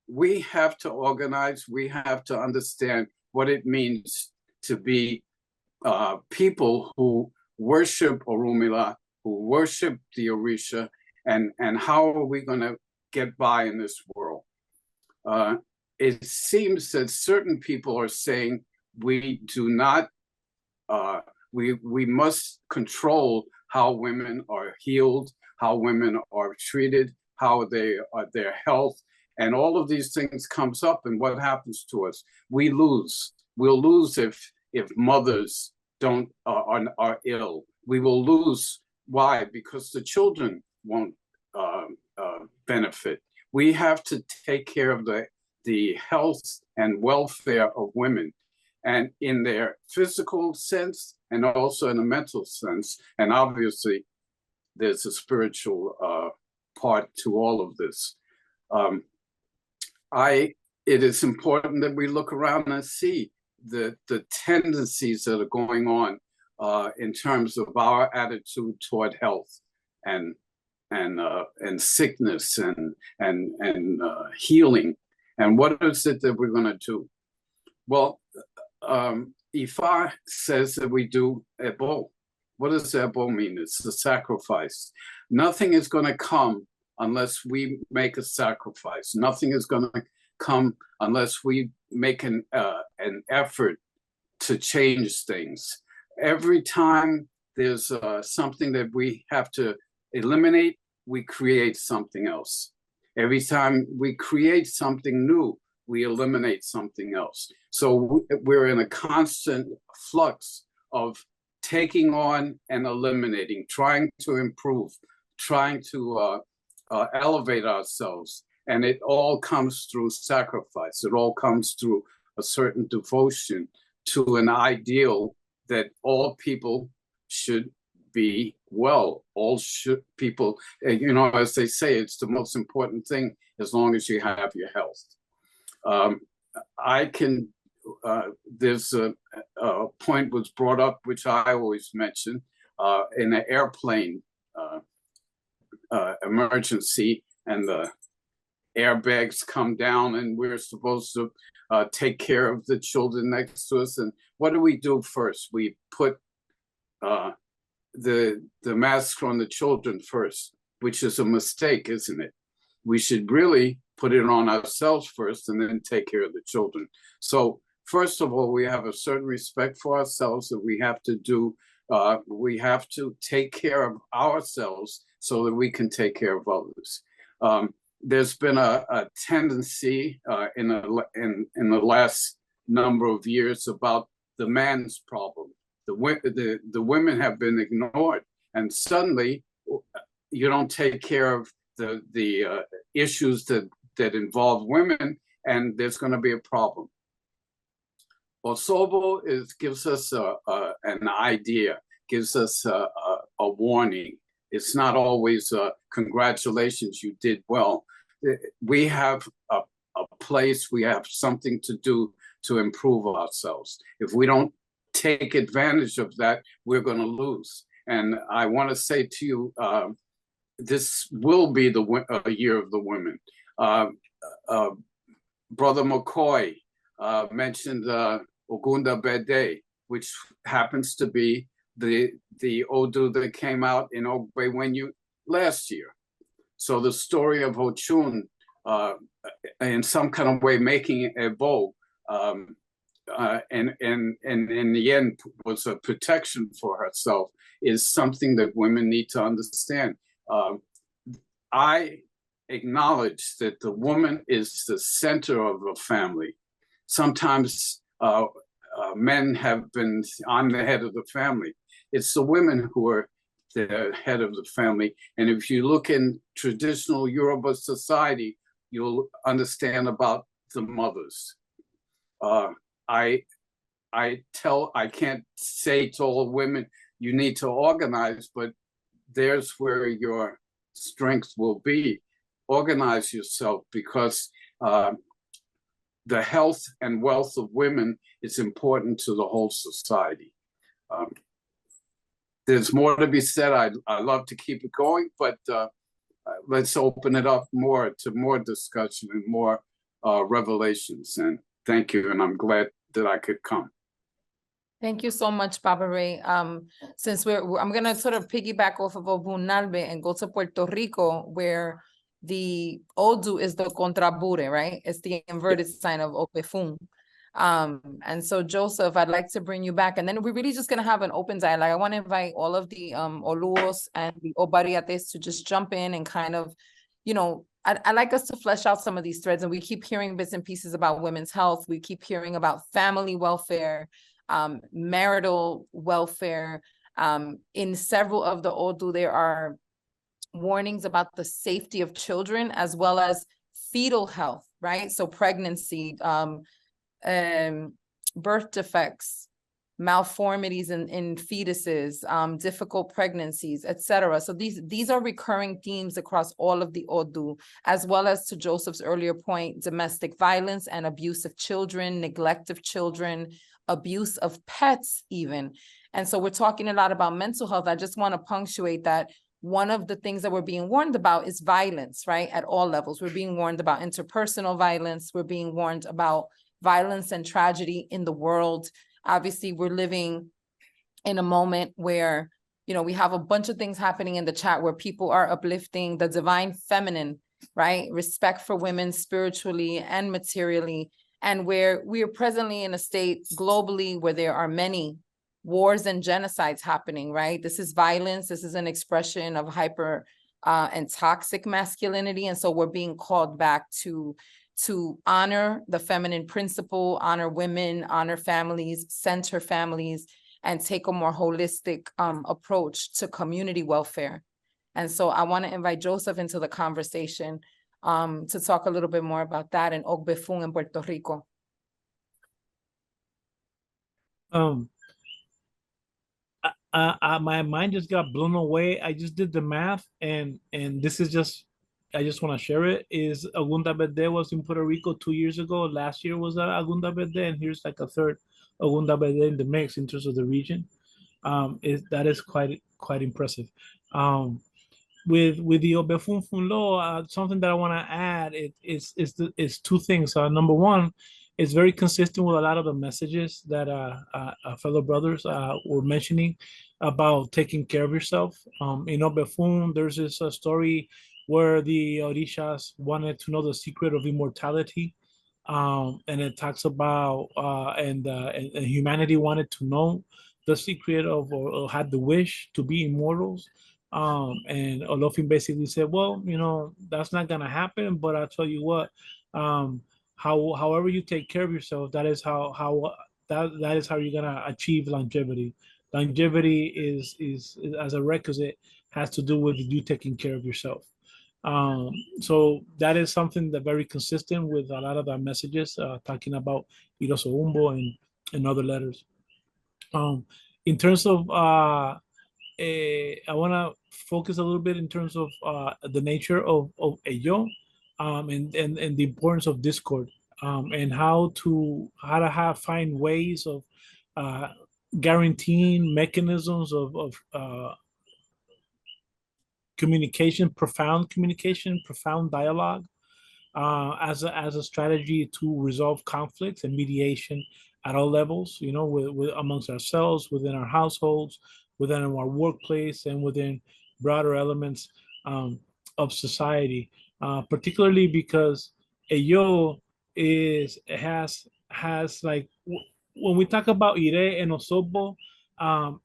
We have to organize, we have to understand what it means to be people who worship Orunmila, who worship the Orisha, and how are we going to get by in this world? It seems that certain people are saying we do not, we must control how women are healed, how women are treated, how they are, their health, and all of these things comes up, and what happens to us? We lose. We'll lose if mothers are ill. We will lose. Why? Because the children won't benefit. We have to take care of the health and welfare of women, and in their physical sense and also in a mental sense. And obviously, there's a spiritual part to all of this. It is important that we look around and see the tendencies that are going on in terms of our attitude toward health and sickness and healing. And what is it that we're going to do? Well, Ifa says that we do Ebo. What does Ebo mean? It's the sacrifice. Nothing is going to come unless we make a sacrifice. Nothing is going to come unless we make an effort to change things. Every time there's something that we have to eliminate, we create something else. Every time we create something new, we eliminate something else. So we're in a constant flux of taking on and eliminating, trying to improve, trying to elevate ourselves. And it all comes through sacrifice. It all comes through a certain devotion to an ideal that all people should be well. All people, you know, as they say, it's the most important thing as long as you have your health. There's a point was brought up, which I always mention, in an airplane emergency, and the airbags come down, and we're supposed to take care of the children next to us. And what do we do first? We put the mask on the children first, which is a mistake, isn't it? We should really put it on ourselves first and then take care of the children. So first of all, we have a certain respect for ourselves that we have to do. We have to take care of ourselves so that we can take care of others. There's been a tendency in the last number of years about the man's problem. The women have been ignored, and suddenly you don't take care of the issues that involve women, and there's going to be a problem. Osobo gives us an idea, gives us a warning. It's not always congratulations, you did well. We have a place, we have something to do to improve ourselves. If we don't take advantage of that, we're going to lose. And I want to say to you, this will be the year of the women. Brother McCoy mentioned Ogunda Bede, which happens to be the Odu that came out in Ogbewenyu last year. So the story of Ochun, in some kind of way making a bow, and in the end was a protection for herself, is something that women need to understand. I acknowledge that the woman is the center of a family. Sometimes men have been, I'm the head of the family. It's the women who are the head of the family. And if you look in traditional Yoruba society, you'll understand about the mothers. I can't say to all women, you need to organize, but there's where your strength will be. Organize yourself, because the health and wealth of women is important to the whole society. There's more to be said. I love to keep it going, but let's open it up more to more discussion and more revelations. And thank you, and I'm glad that I could come. Thank you so much, Baba Ray. Since I'm gonna sort of piggyback off of Obunalbe and go to Puerto Rico, where the Odu is the contrabure, right? It's the inverted sign of Opefun. And so Joseph, I'd like to bring you back, and then we're really just gonna have an open dialogue. I want to invite all of the oluwos and the oriates to just jump in and kind of, you know, I like us to flesh out some of these threads, and we keep hearing bits and pieces about women's health. We keep hearing about family welfare, marital welfare. In several of the Odu, there are warnings about the safety of children as well as fetal health, right? So pregnancy, birth defects, malformities in fetuses, difficult pregnancies, etc. So these are recurring themes across all of the Odu, as well as, to Joseph's earlier point, domestic violence and abuse of children, neglect of children, abuse of pets even. And so we're talking a lot about mental health. I just want to punctuate that one of the things that we're being warned about is violence, right? At all levels. We're being warned about interpersonal violence. We're being warned about violence and tragedy in the world. Obviously, we're living in a moment where, you know, we have a bunch of things happening in the chat where people are uplifting the divine feminine, right? Respect for women spiritually and materially, and where we are presently in a state globally where there are many wars and genocides happening, right? This is violence. This is an expression of hyper and toxic masculinity. And so we're being called back to to honor the feminine principle, honor women, honor families, center families, and take a more holistic approach to community welfare. And so I want to invite Joseph into the conversation to talk a little bit more about that in Ogbefun in Puerto Rico. My mind just got blown away. I just did the math, and this is just, I just want to share it. Is Agunda Bede was in Puerto Rico 2 years ago. Last year was Agunda Bede, and here's like a third Agunda Bede in the mix in terms of the region. That is quite impressive. With the Obefunfun law, something that I want to add is two things. Number one, it's very consistent with a lot of the messages that fellow brothers were mentioning about taking care of yourself. In Obefun, there's this story where the orishas wanted to know the secret of immortality, and it talks about and humanity wanted to know the secret of, or had the wish to be immortals. And Olofin basically said, well, you know, that's not gonna happen, but I'll tell you what, however you take care of yourself, that is how you're gonna achieve longevity. Longevity is as a requisite has to do with you taking care of yourself. So that is something that very consistent with a lot of our messages, talking about Iroso Umbo and other letters. In terms of I want to focus a little bit in terms of the nature of Eyo, and the importance of discord, and how to find ways of guaranteeing mechanisms of communication, profound dialogue, as a strategy to resolve conflicts and mediation at all levels, you know, with amongst ourselves, within our households, within our workplace, and within broader elements of society, particularly because Eyo has like, when we talk about Ire and Osobo,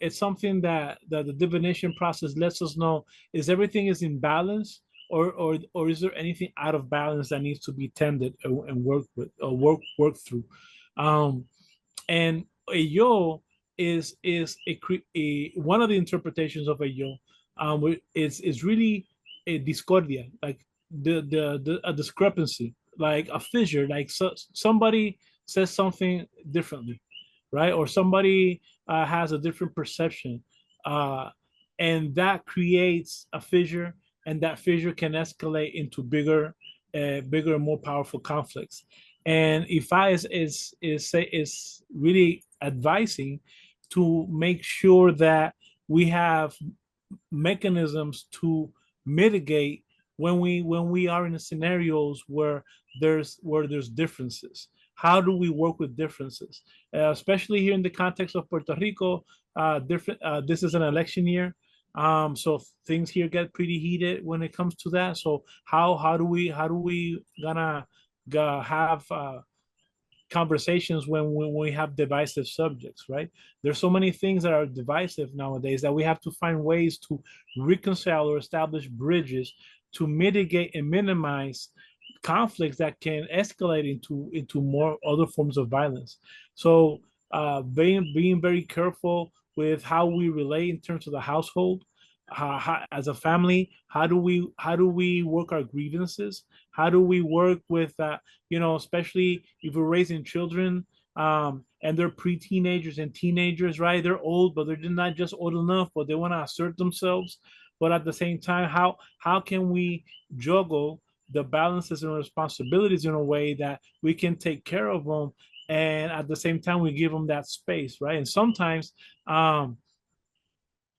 it's something that the divination process lets us know, is everything is in balance, or is there anything out of balance that needs to be tended and worked with, or worked through. And Eyo is one of the interpretations of Eyo, is really a discordia, like a discrepancy, like a fissure, like somebody says something differently, right? Or somebody has a different perception, and that creates a fissure, and that fissure can escalate into bigger, more powerful conflicts. And IFA is really advising to make sure that we have mechanisms to mitigate when we are in scenarios where there's differences. How do we work with differences, especially here in the context of Puerto Rico? This is an election year, so things here get pretty heated when it comes to that. So how do we gonna have conversations when we have divisive subjects, right? There's so many things that are divisive nowadays that we have to find ways to reconcile or establish bridges to mitigate and minimize conflicts that can escalate into more other forms of violence. So being very careful with how we relate in terms of the household, as a family, how do we work our grievances? How do we work with you know, especially if we're raising children, and they're pre-teenagers and teenagers, right? They're old, but they're not just old enough, but they want to assert themselves. But at the same time, how can we juggle the balances and responsibilities in a way that we can take care of them, and at the same time we give them that space, right? And sometimes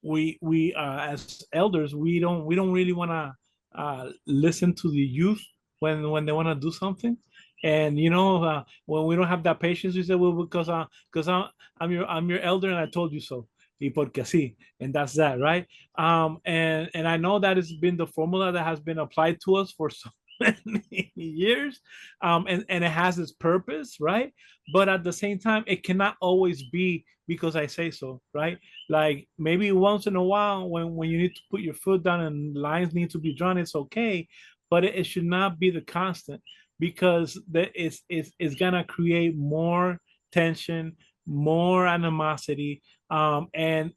we as elders, we don't really want to listen to the youth when they want to do something. And you know, when we don't have that patience, we say, well, because I'm your elder and I told you so, y porque así, and that's that, right? And I know that has been the formula that has been applied to us for so many years, and it has its purpose, right? But at the same time, it cannot always be because I say so, right? Like maybe once in a while, when you need to put your foot down and lines need to be drawn, it's okay, but it should not be the constant. because it's gonna create more tension, more animosity, and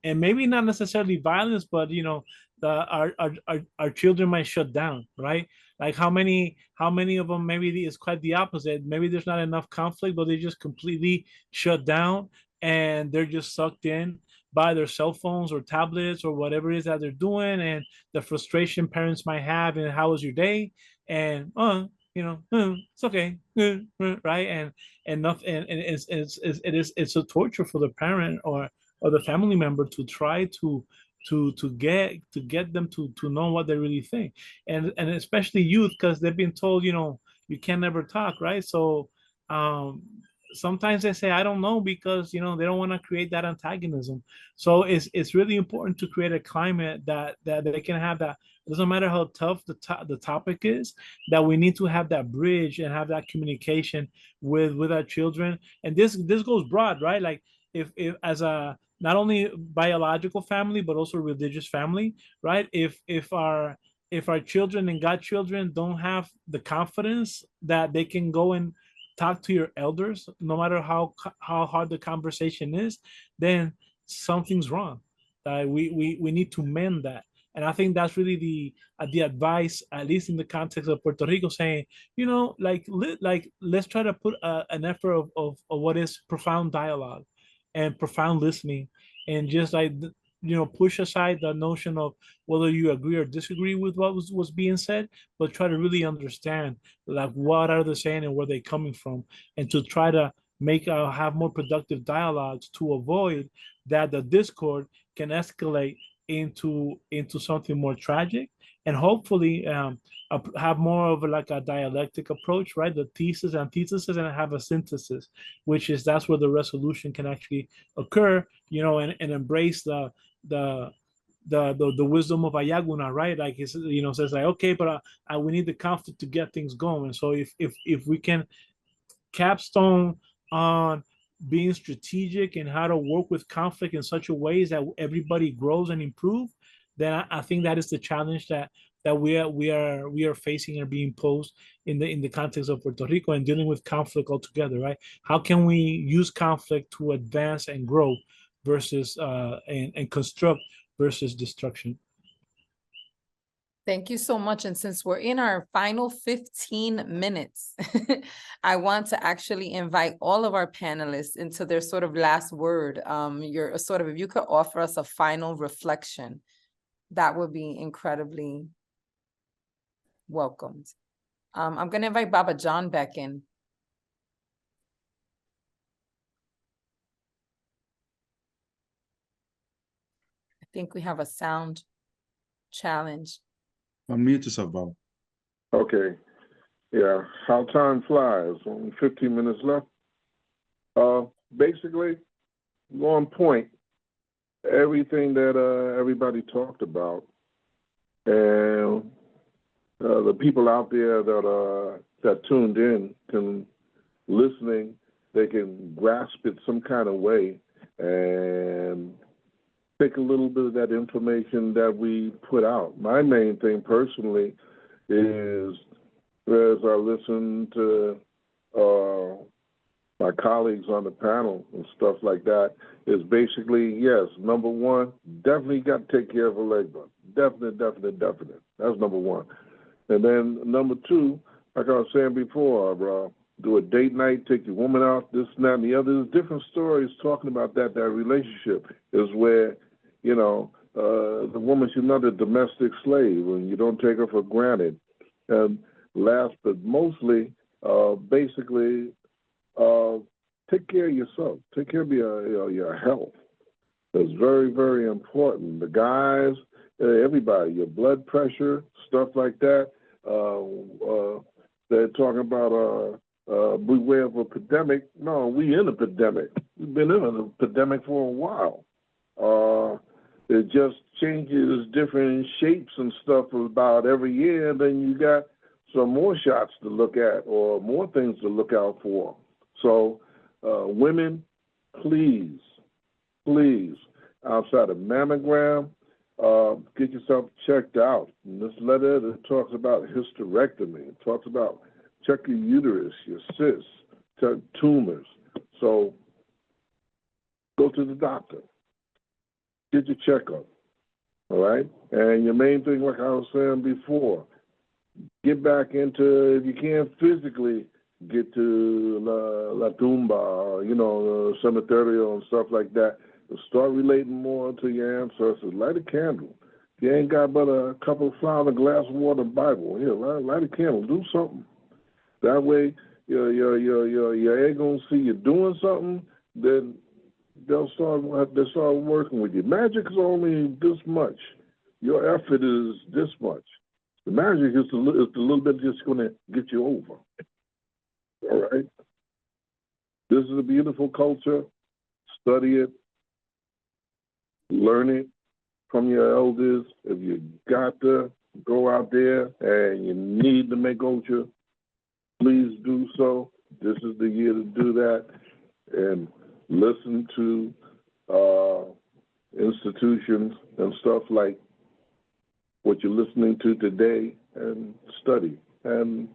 maybe not necessarily violence, but our children might shut down, right? Like how many of them, maybe it's quite the opposite. Maybe there's not enough conflict, but they just completely shut down and they're just sucked in by their cell phones or tablets or whatever it is that they're doing, and the frustration parents might have, and how was your day, and it's okay, right? And nothing, and it's a torture for the parent or the family member to try to get them to know what they really think, and especially youth, because they've been told, you can never talk, right? So sometimes they say I don't know, because they don't want to create that antagonism. So it's really important to create a climate that they can have that. It doesn't matter how tough the topic is, that we need to have that bridge and have that communication with our children. And this goes broad, right? Like if as a not only biological family but also religious family, right? If our children and godchildren don't have the confidence that they can go and talk to your elders, no matter how hard the conversation is, then something's wrong. We need to mend that. And I think that's really the advice, at least in the context of Puerto Rico, saying, let's try to put an effort of what is profound dialogue and profound listening, and just push aside the notion of whether you agree or disagree with what was being said, but try to really understand what are they saying and where they're coming from, and to try to have more productive dialogues to avoid that the discord can escalate into something more tragic, and hopefully have more of a dialectic approach, right? The thesis, antithesis, and have a synthesis, that's where the resolution can actually occur, and embrace the wisdom of Ayaguna, right? Like says okay, but we need the conflict to get things going. So if we can capstone on being strategic and how to work with conflict in such a way that everybody grows and improve, then I think that is the challenge that we are facing and being posed in the context of Puerto Rico, and dealing with conflict altogether, right? How can we use conflict to advance and grow versus and construct versus destruction? Thank you so much. And since we're in our final 15 minutes, I want to actually invite all of our panelists into their sort of last word. If you could offer us a final reflection, that would be incredibly welcomed. I'm going to invite Baba John back in. I think we have a sound challenge. Unmute yourself, Bob. Okay. Yeah, how time flies. Only 15 minutes left. Basically, on point, everything that everybody talked about, and the people out there that tuned in can listening, they can grasp it some kind of way and take a little bit of that information that we put out. My main thing personally is, as I listen to my colleagues on the panel and stuff like that, is basically, yes, number one, definitely got to take care of a leg bump. Definite. That's number one. And then number two, like I was saying before, do a date night, take your woman out, this and that and the other. There's different stories talking about that relationship is where, the woman should not be a domestic slave and you don't take her for granted. And last but mostly, basically, take care of yourself. Take care of your health. That's very, very important. The guys, everybody, your blood pressure, stuff like that. They're talking about beware of a pandemic. No, we in a pandemic. We've been in a pandemic for a while. It just changes different shapes and stuff about every year. And then you got some more shots to look at or more things to look out for. So women, please, outside of mammogram, get yourself checked out. In this letter, it talks about hysterectomy. It talks about check your uterus, your cysts, check tumors. So go to the doctor, get your checkup, all right? And your main thing, like I was saying before, get back into, if you can't physically get to La Tumba, or, you know, the cemetery and stuff like that, start relating more to your ancestors. Light a candle. If you ain't got but a couple of flowers, a glass of water, Bible, here, light a candle, do something. That way, your egg gonna see you doing something, then they'll start working with you. Magic is only this much. Your effort is this much. The magic is the little bit just gonna get you over. All right. This is a beautiful culture. Study it. Learn it from your elders. If you got to go out there and you need to make culture, please do so. This is the year to do that. And listen to institutions and stuff like what you're listening to today, and study and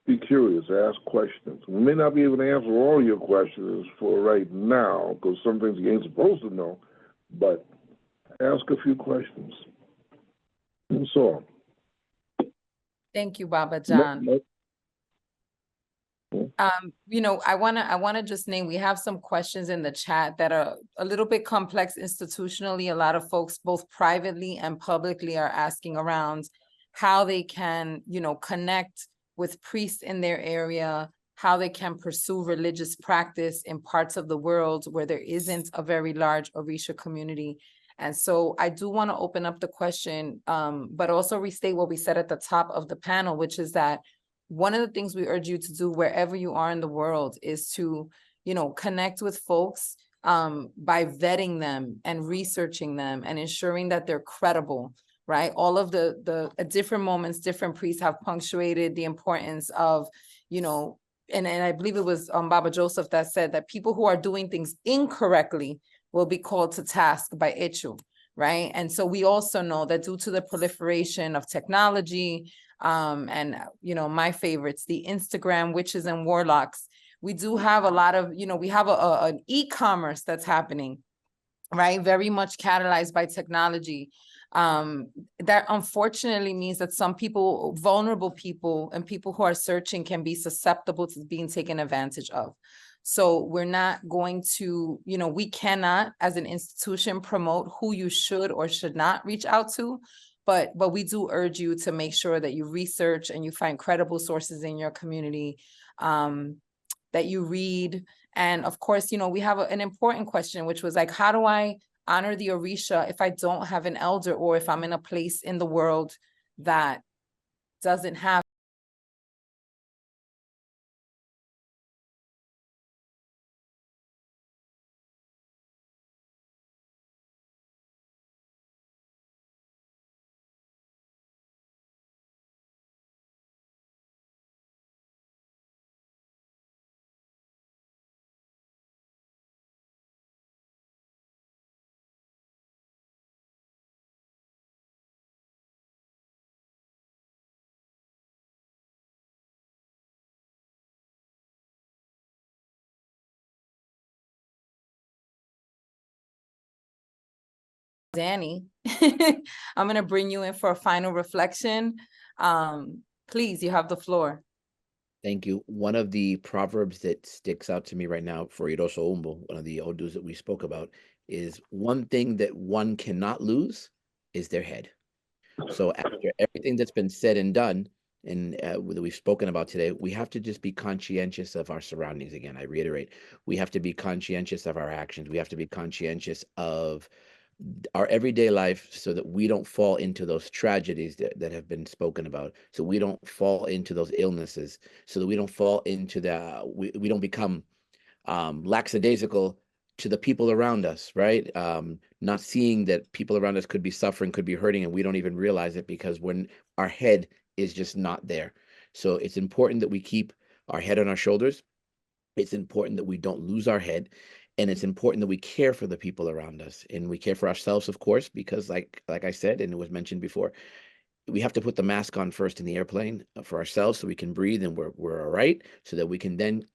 be curious, ask questions. We may not be able to answer all your questions for right now, because some things you ain't supposed to know, but ask a few questions. And so on. Thank you, Baba John. You know, I wanna just name, we have some questions in the chat that are a little bit complex institutionally. A lot of folks, both privately and publicly, are asking around how they can, you know, connect with priests in their area, how they can pursue religious practice in parts of the world where there isn't a very large Orisha community. And so I do want to open up the question, but also restate what we said at the top of the panel, which is that one of the things we urge you to do wherever you are in the world is to, you know, connect with folks by vetting them and researching them and ensuring that they're credible, right? All of the at different moments, different priests have punctuated the importance of, you know, and I believe it was Baba Joseph that said that people who are doing things incorrectly will be called to task by Echu, right? And so we also know that due to the proliferation of technology, and, you know, my favorites, the Instagram witches and warlocks, we do have a lot of, you know, we have an e-commerce that's happening, right? Very much catalyzed by technology. That unfortunately means that some people, vulnerable people and people who are searching, can be susceptible to being taken advantage of. So we're not going to, you know, we cannot as an institution promote who you should or should not reach out to, but we do urge you to make sure that you research and you find credible sources in your community, that you read. And of course, you know, we have an important question, which was like, how do I honor the Orisha if I don't have an elder, or if I'm in a place in the world that doesn't have Danny, I'm going to bring you in for a final reflection. Please, you have the floor. Thank you. One of the proverbs that sticks out to me right now for Iroso Umbo, one of the Odus that we spoke about, is one thing that one cannot lose is their head. So after everything that's been said and done, and that we've spoken about today, we have to just be conscientious of our surroundings. Again, I reiterate, we have to be conscientious of our actions. We have to be conscientious of our everyday life so that we don't fall into those tragedies that have been spoken about, so we don't fall into those illnesses, so that we don't fall into we don't become lackadaisical to the people around us, right? Not seeing that people around us could be suffering, could be hurting, and we don't even realize it because when our head is just not there. So it's important that we keep our head on our shoulders. It's important that we don't lose our head. And it's important that we care for the people around us, and we care for ourselves, of course, because like I said, and it was mentioned before, we have to put the mask on first in the airplane for ourselves so we can breathe and we're all right, so that we can then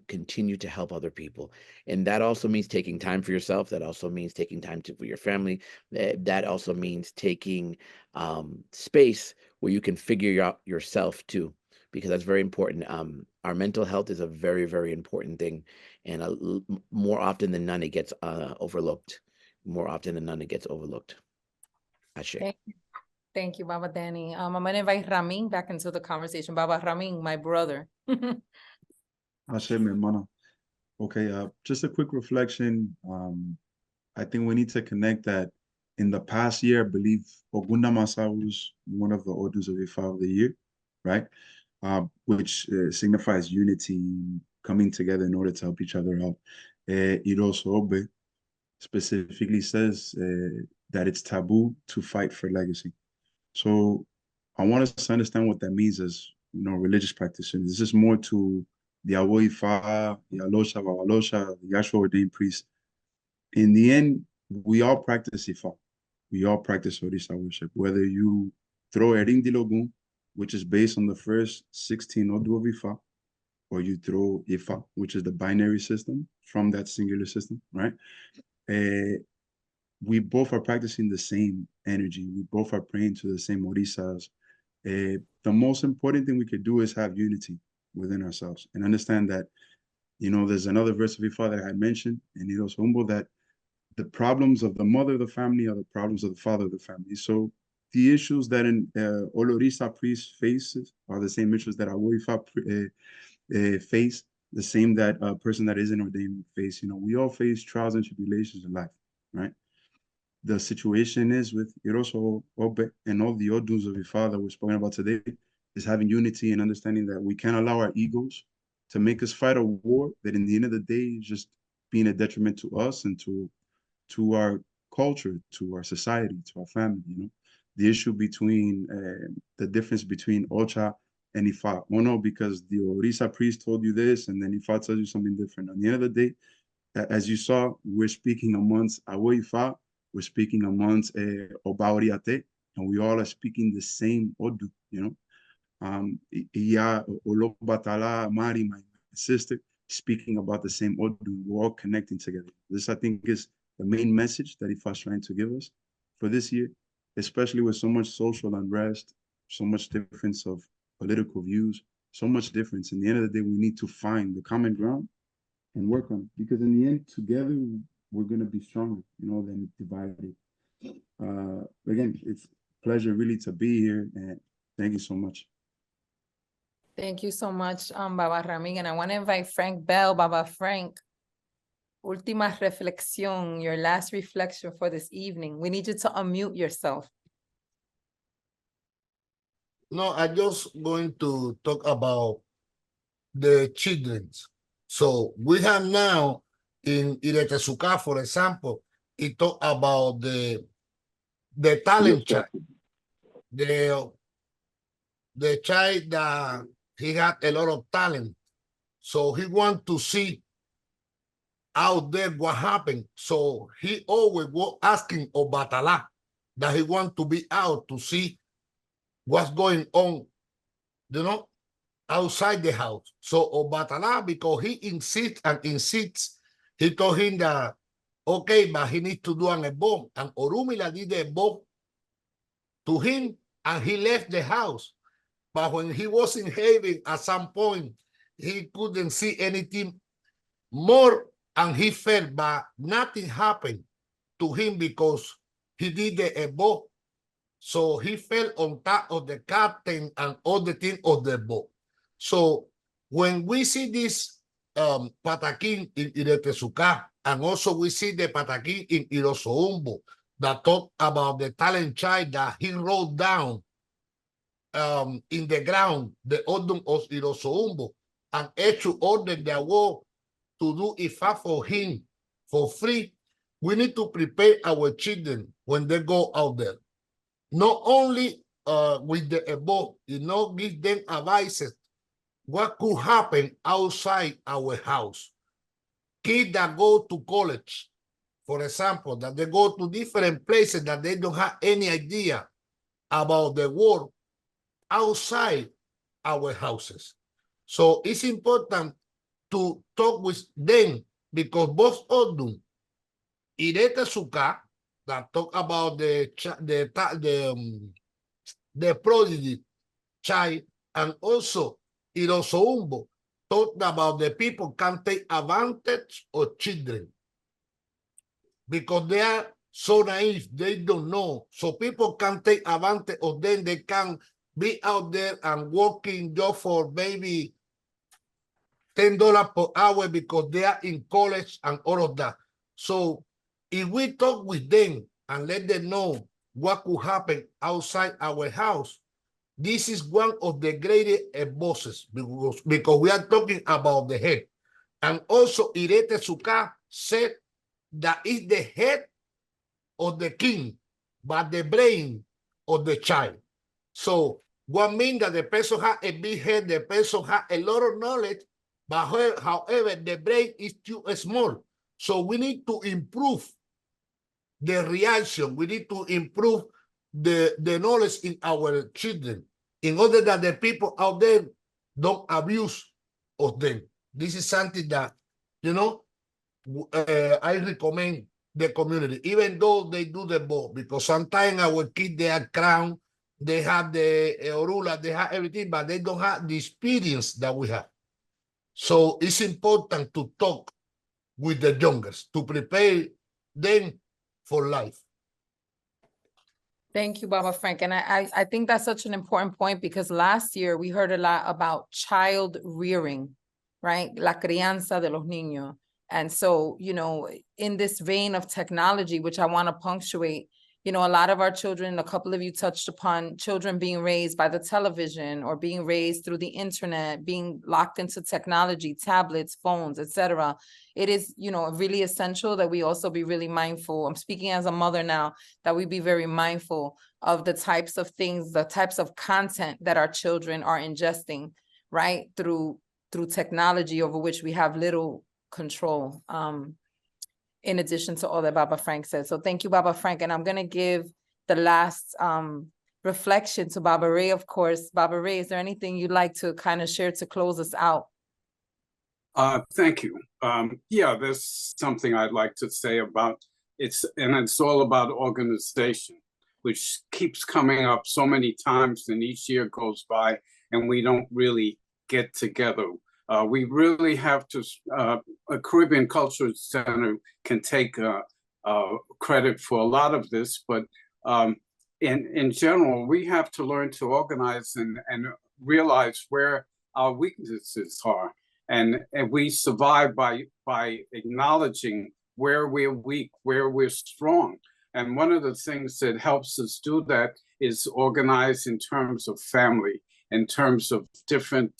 continue to help other people. And that also means taking time for yourself. That also means taking time for your family. That also means taking space where you can figure out yourself too, because that's very important. Our mental health is a very, very important thing. And more often than none, it gets overlooked. More often than none, it gets overlooked. Ashe. Thank you, Baba Danny. I'm going to invite Ramin back into the conversation. Baba Ramin, my brother. Ashe, mi hermana. Okay, just a quick reflection. I think we need to connect that in the past year, I believe Ogunda Masa was one of the Odus of Ifa of the year, right? Which signifies unity, coming together in order to help each other out. Obe specifically says that it's taboo to fight for legacy. So I want us to understand what that means as, religious practitioners. This is more to the Awo Ifa, the Alosha, Babalosha, the Yashua ordained priest. In the end, we all practice Ifa. We all practice Orisa worship. Whether you throw Erin Dilogun, which is based on the first 16 Odu of Ifa, or you throw Ifa, which is the binary system from that singular system, right? We both are practicing the same energy. We both are praying to the same Orisas. The most important thing we could do is have unity within ourselves and understand that, there's another verse of Ifa that I had mentioned, and it was humble, that the problems of the mother of the family are the problems of the father of the family. So the issues that an Olorisa priest faces are the same issues that Awo Ifa face, the same that a person that isn't ordained face. We all face trials and tribulations in life, right? The situation is with Iroso, Obe, and all the Odus of Ifa that we're speaking about today is having unity and understanding that we can't allow our egos to make us fight a war that in the end of the day is just being a detriment to us and to our culture, to our society, to our family. The issue between the difference between Ocha and Ifa. Oh no, because the Orisa priest told you this, and then Ifa tells you something different. At the end of the day, as you saw, we're speaking amongst Awo Ifa, we're speaking amongst Oba Oriate, and we all are speaking the same Odu. Olo-Obatala, Mari, my sister, speaking about the same Odu. We're all connecting together. This, I think, is the main message that Ifa is trying to give us for this year, especially with so much social unrest, so much difference of political views, so much difference. In the end of the day, we need to find the common ground and work on it, because in the end, together, we're going to be stronger, than divided. Again, it's a pleasure really to be here, and thank you so much. Thank you so much, Baba Ramin. And I want to invite Frank Bell. Baba Frank, última reflexión, your last reflection for this evening. We need you to unmute yourself. No, I'm just going to talk about the children. So we have now in Iretesuka, for example, it talk about the talent child. The child that he had a lot of talent. So he want to see out there what happened. So he always was asking Obatala that he want to be out to see what's going on, outside the house. So Obatala, because he insists, he told him that, okay, but he needs to do an ebo. And Orumila did the ebo to him, and he left the house. But when he was in heaven, at some point, he couldn't see anything more, and he felt, but nothing happened to him because he did the ebo. So he fell on top of the captain and all the thing of the boat. So when we see this patakin in Iretesuka, and also we see the patakin in Irosoumbo that talk about the talent child that he wrote down in the ground, the Odum of Irosoumbo, and Echu ordered the war to do Ifa for him for free. We need to prepare our children when they go out there. Not only with the above, give them advices what could happen outside our house. Kids that go to college, for example, that they go to different places that they don't have any idea about the world outside our houses. So it's important to talk with them because both of them, Irete Suka, that talk about the prodigy child, and also Irosoumbo talked about the people can take advantage of children because they are so naive, they don't know. So people can take advantage of them. They can be out there and working just for maybe $10 per hour because they are in college and all of that. So if we talk with them and let them know what could happen outside our house, this is one of the greatest bosses because we are talking about the head. And also Irete Suka said that is the head of the king, but the brain of the child. So what means that the person has a big head, the person has a lot of knowledge, but however, the brain is too small. So we need to improve the reaction. We need to improve the knowledge in our children in order that the people out there don't abuse of them. This is something that, you know, I recommend the community, even though they do the both, because sometimes our kids, they are crowned, they have the orula, they have everything, but they don't have the experience that we have. So it's important to talk with the youngest to prepare them for life. Thank you, Baba Frank. And I think that's such an important point because last year we heard a lot about child rearing, right? La crianza de los niños. And so, you know, in this vein of technology, which I want to punctuate, you know, a lot of our children, a couple of you touched upon children being raised by the television or being raised through the internet, being locked into technology, tablets, phones, etc. It is, you know, really essential that we also be really mindful. I'm speaking as a mother now, that we be very mindful of the types of things, the types of content that our children are ingesting, right? Through technology over which we have little control. In addition to all that Baba Frank said. So thank you, Baba Frank. And I'm going to give the last reflection to Baba Ray, of course. Baba Ray, is there anything you'd like to kind of share to close us out? Thank you. Yeah, there's something I'd like to say about it's all about organization, which keeps coming up so many times, and each year goes by and we don't really get together. We really have to, a Caribbean Cultural Center can take credit for a lot of this, but in general, we have to learn to organize and realize where our weaknesses are. And we survive by acknowledging where we're weak, where we're strong. And one of the things that helps us do that is organize in terms of family, in terms of different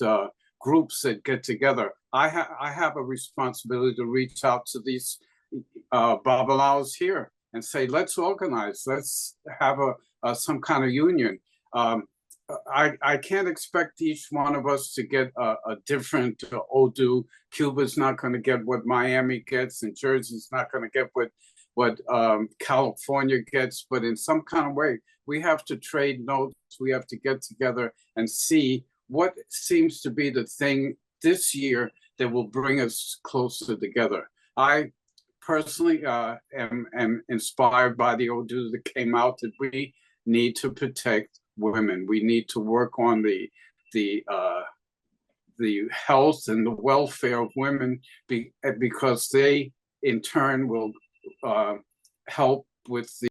groups that get together. I have a responsibility to reach out to these babalawos here and say, let's organize, let's have some kind of union. I can't expect each one of us to get a different Odu. Cuba's not going to get what Miami gets, and Jersey's not going to get what California gets. But in some kind of way, we have to trade notes. We have to get together and see what seems to be the thing this year that will bring us closer together. I personally am inspired by the Odu that came out that we need to protect women. We need to work on the health and the welfare of women because they in turn will help with the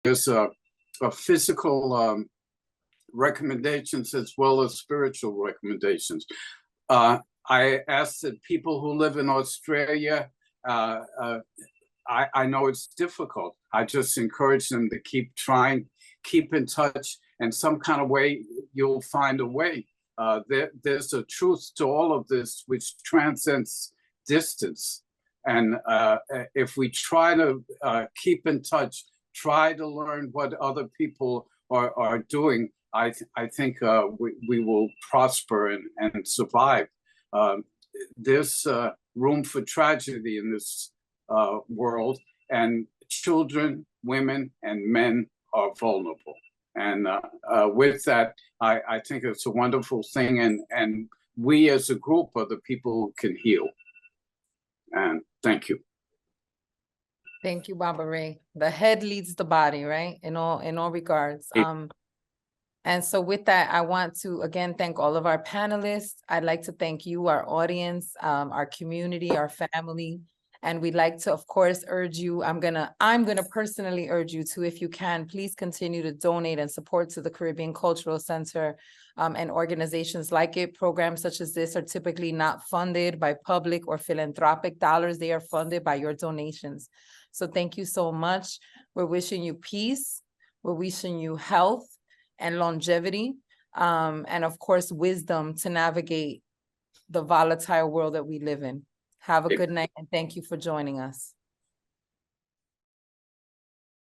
there's a physical recommendations as well as spiritual recommendations. I ask that people who live in Australia I know it's difficult. I just encourage them to keep trying, keep in touch, and some kind of way you'll find a way. There's a truth to all of this which transcends distance. And if we try to keep in touch, try to learn what other people are doing, I think we will prosper and survive. There's room for tragedy in this world, and children, women, and men are vulnerable. And with that, I think it's a wonderful thing, and we as a group are the people who can heal. And thank you. Thank you, Baba Ray. The head leads the body, right? In all regards. And so with that, I want to again thank all of our panelists. I'd like to thank you, our audience, our community, our family. And we'd like to, of course, urge you, I'm gonna personally urge you to, if you can, please continue to donate and support to the Caribbean Cultural Center and organizations like it. Programs such as this are typically not funded by public or philanthropic dollars. They are funded by your donations. So thank you so much. We're wishing you peace. We're wishing you health and longevity, and of course, wisdom to navigate the volatile world that we live in. Have a good night, and thank you for joining us.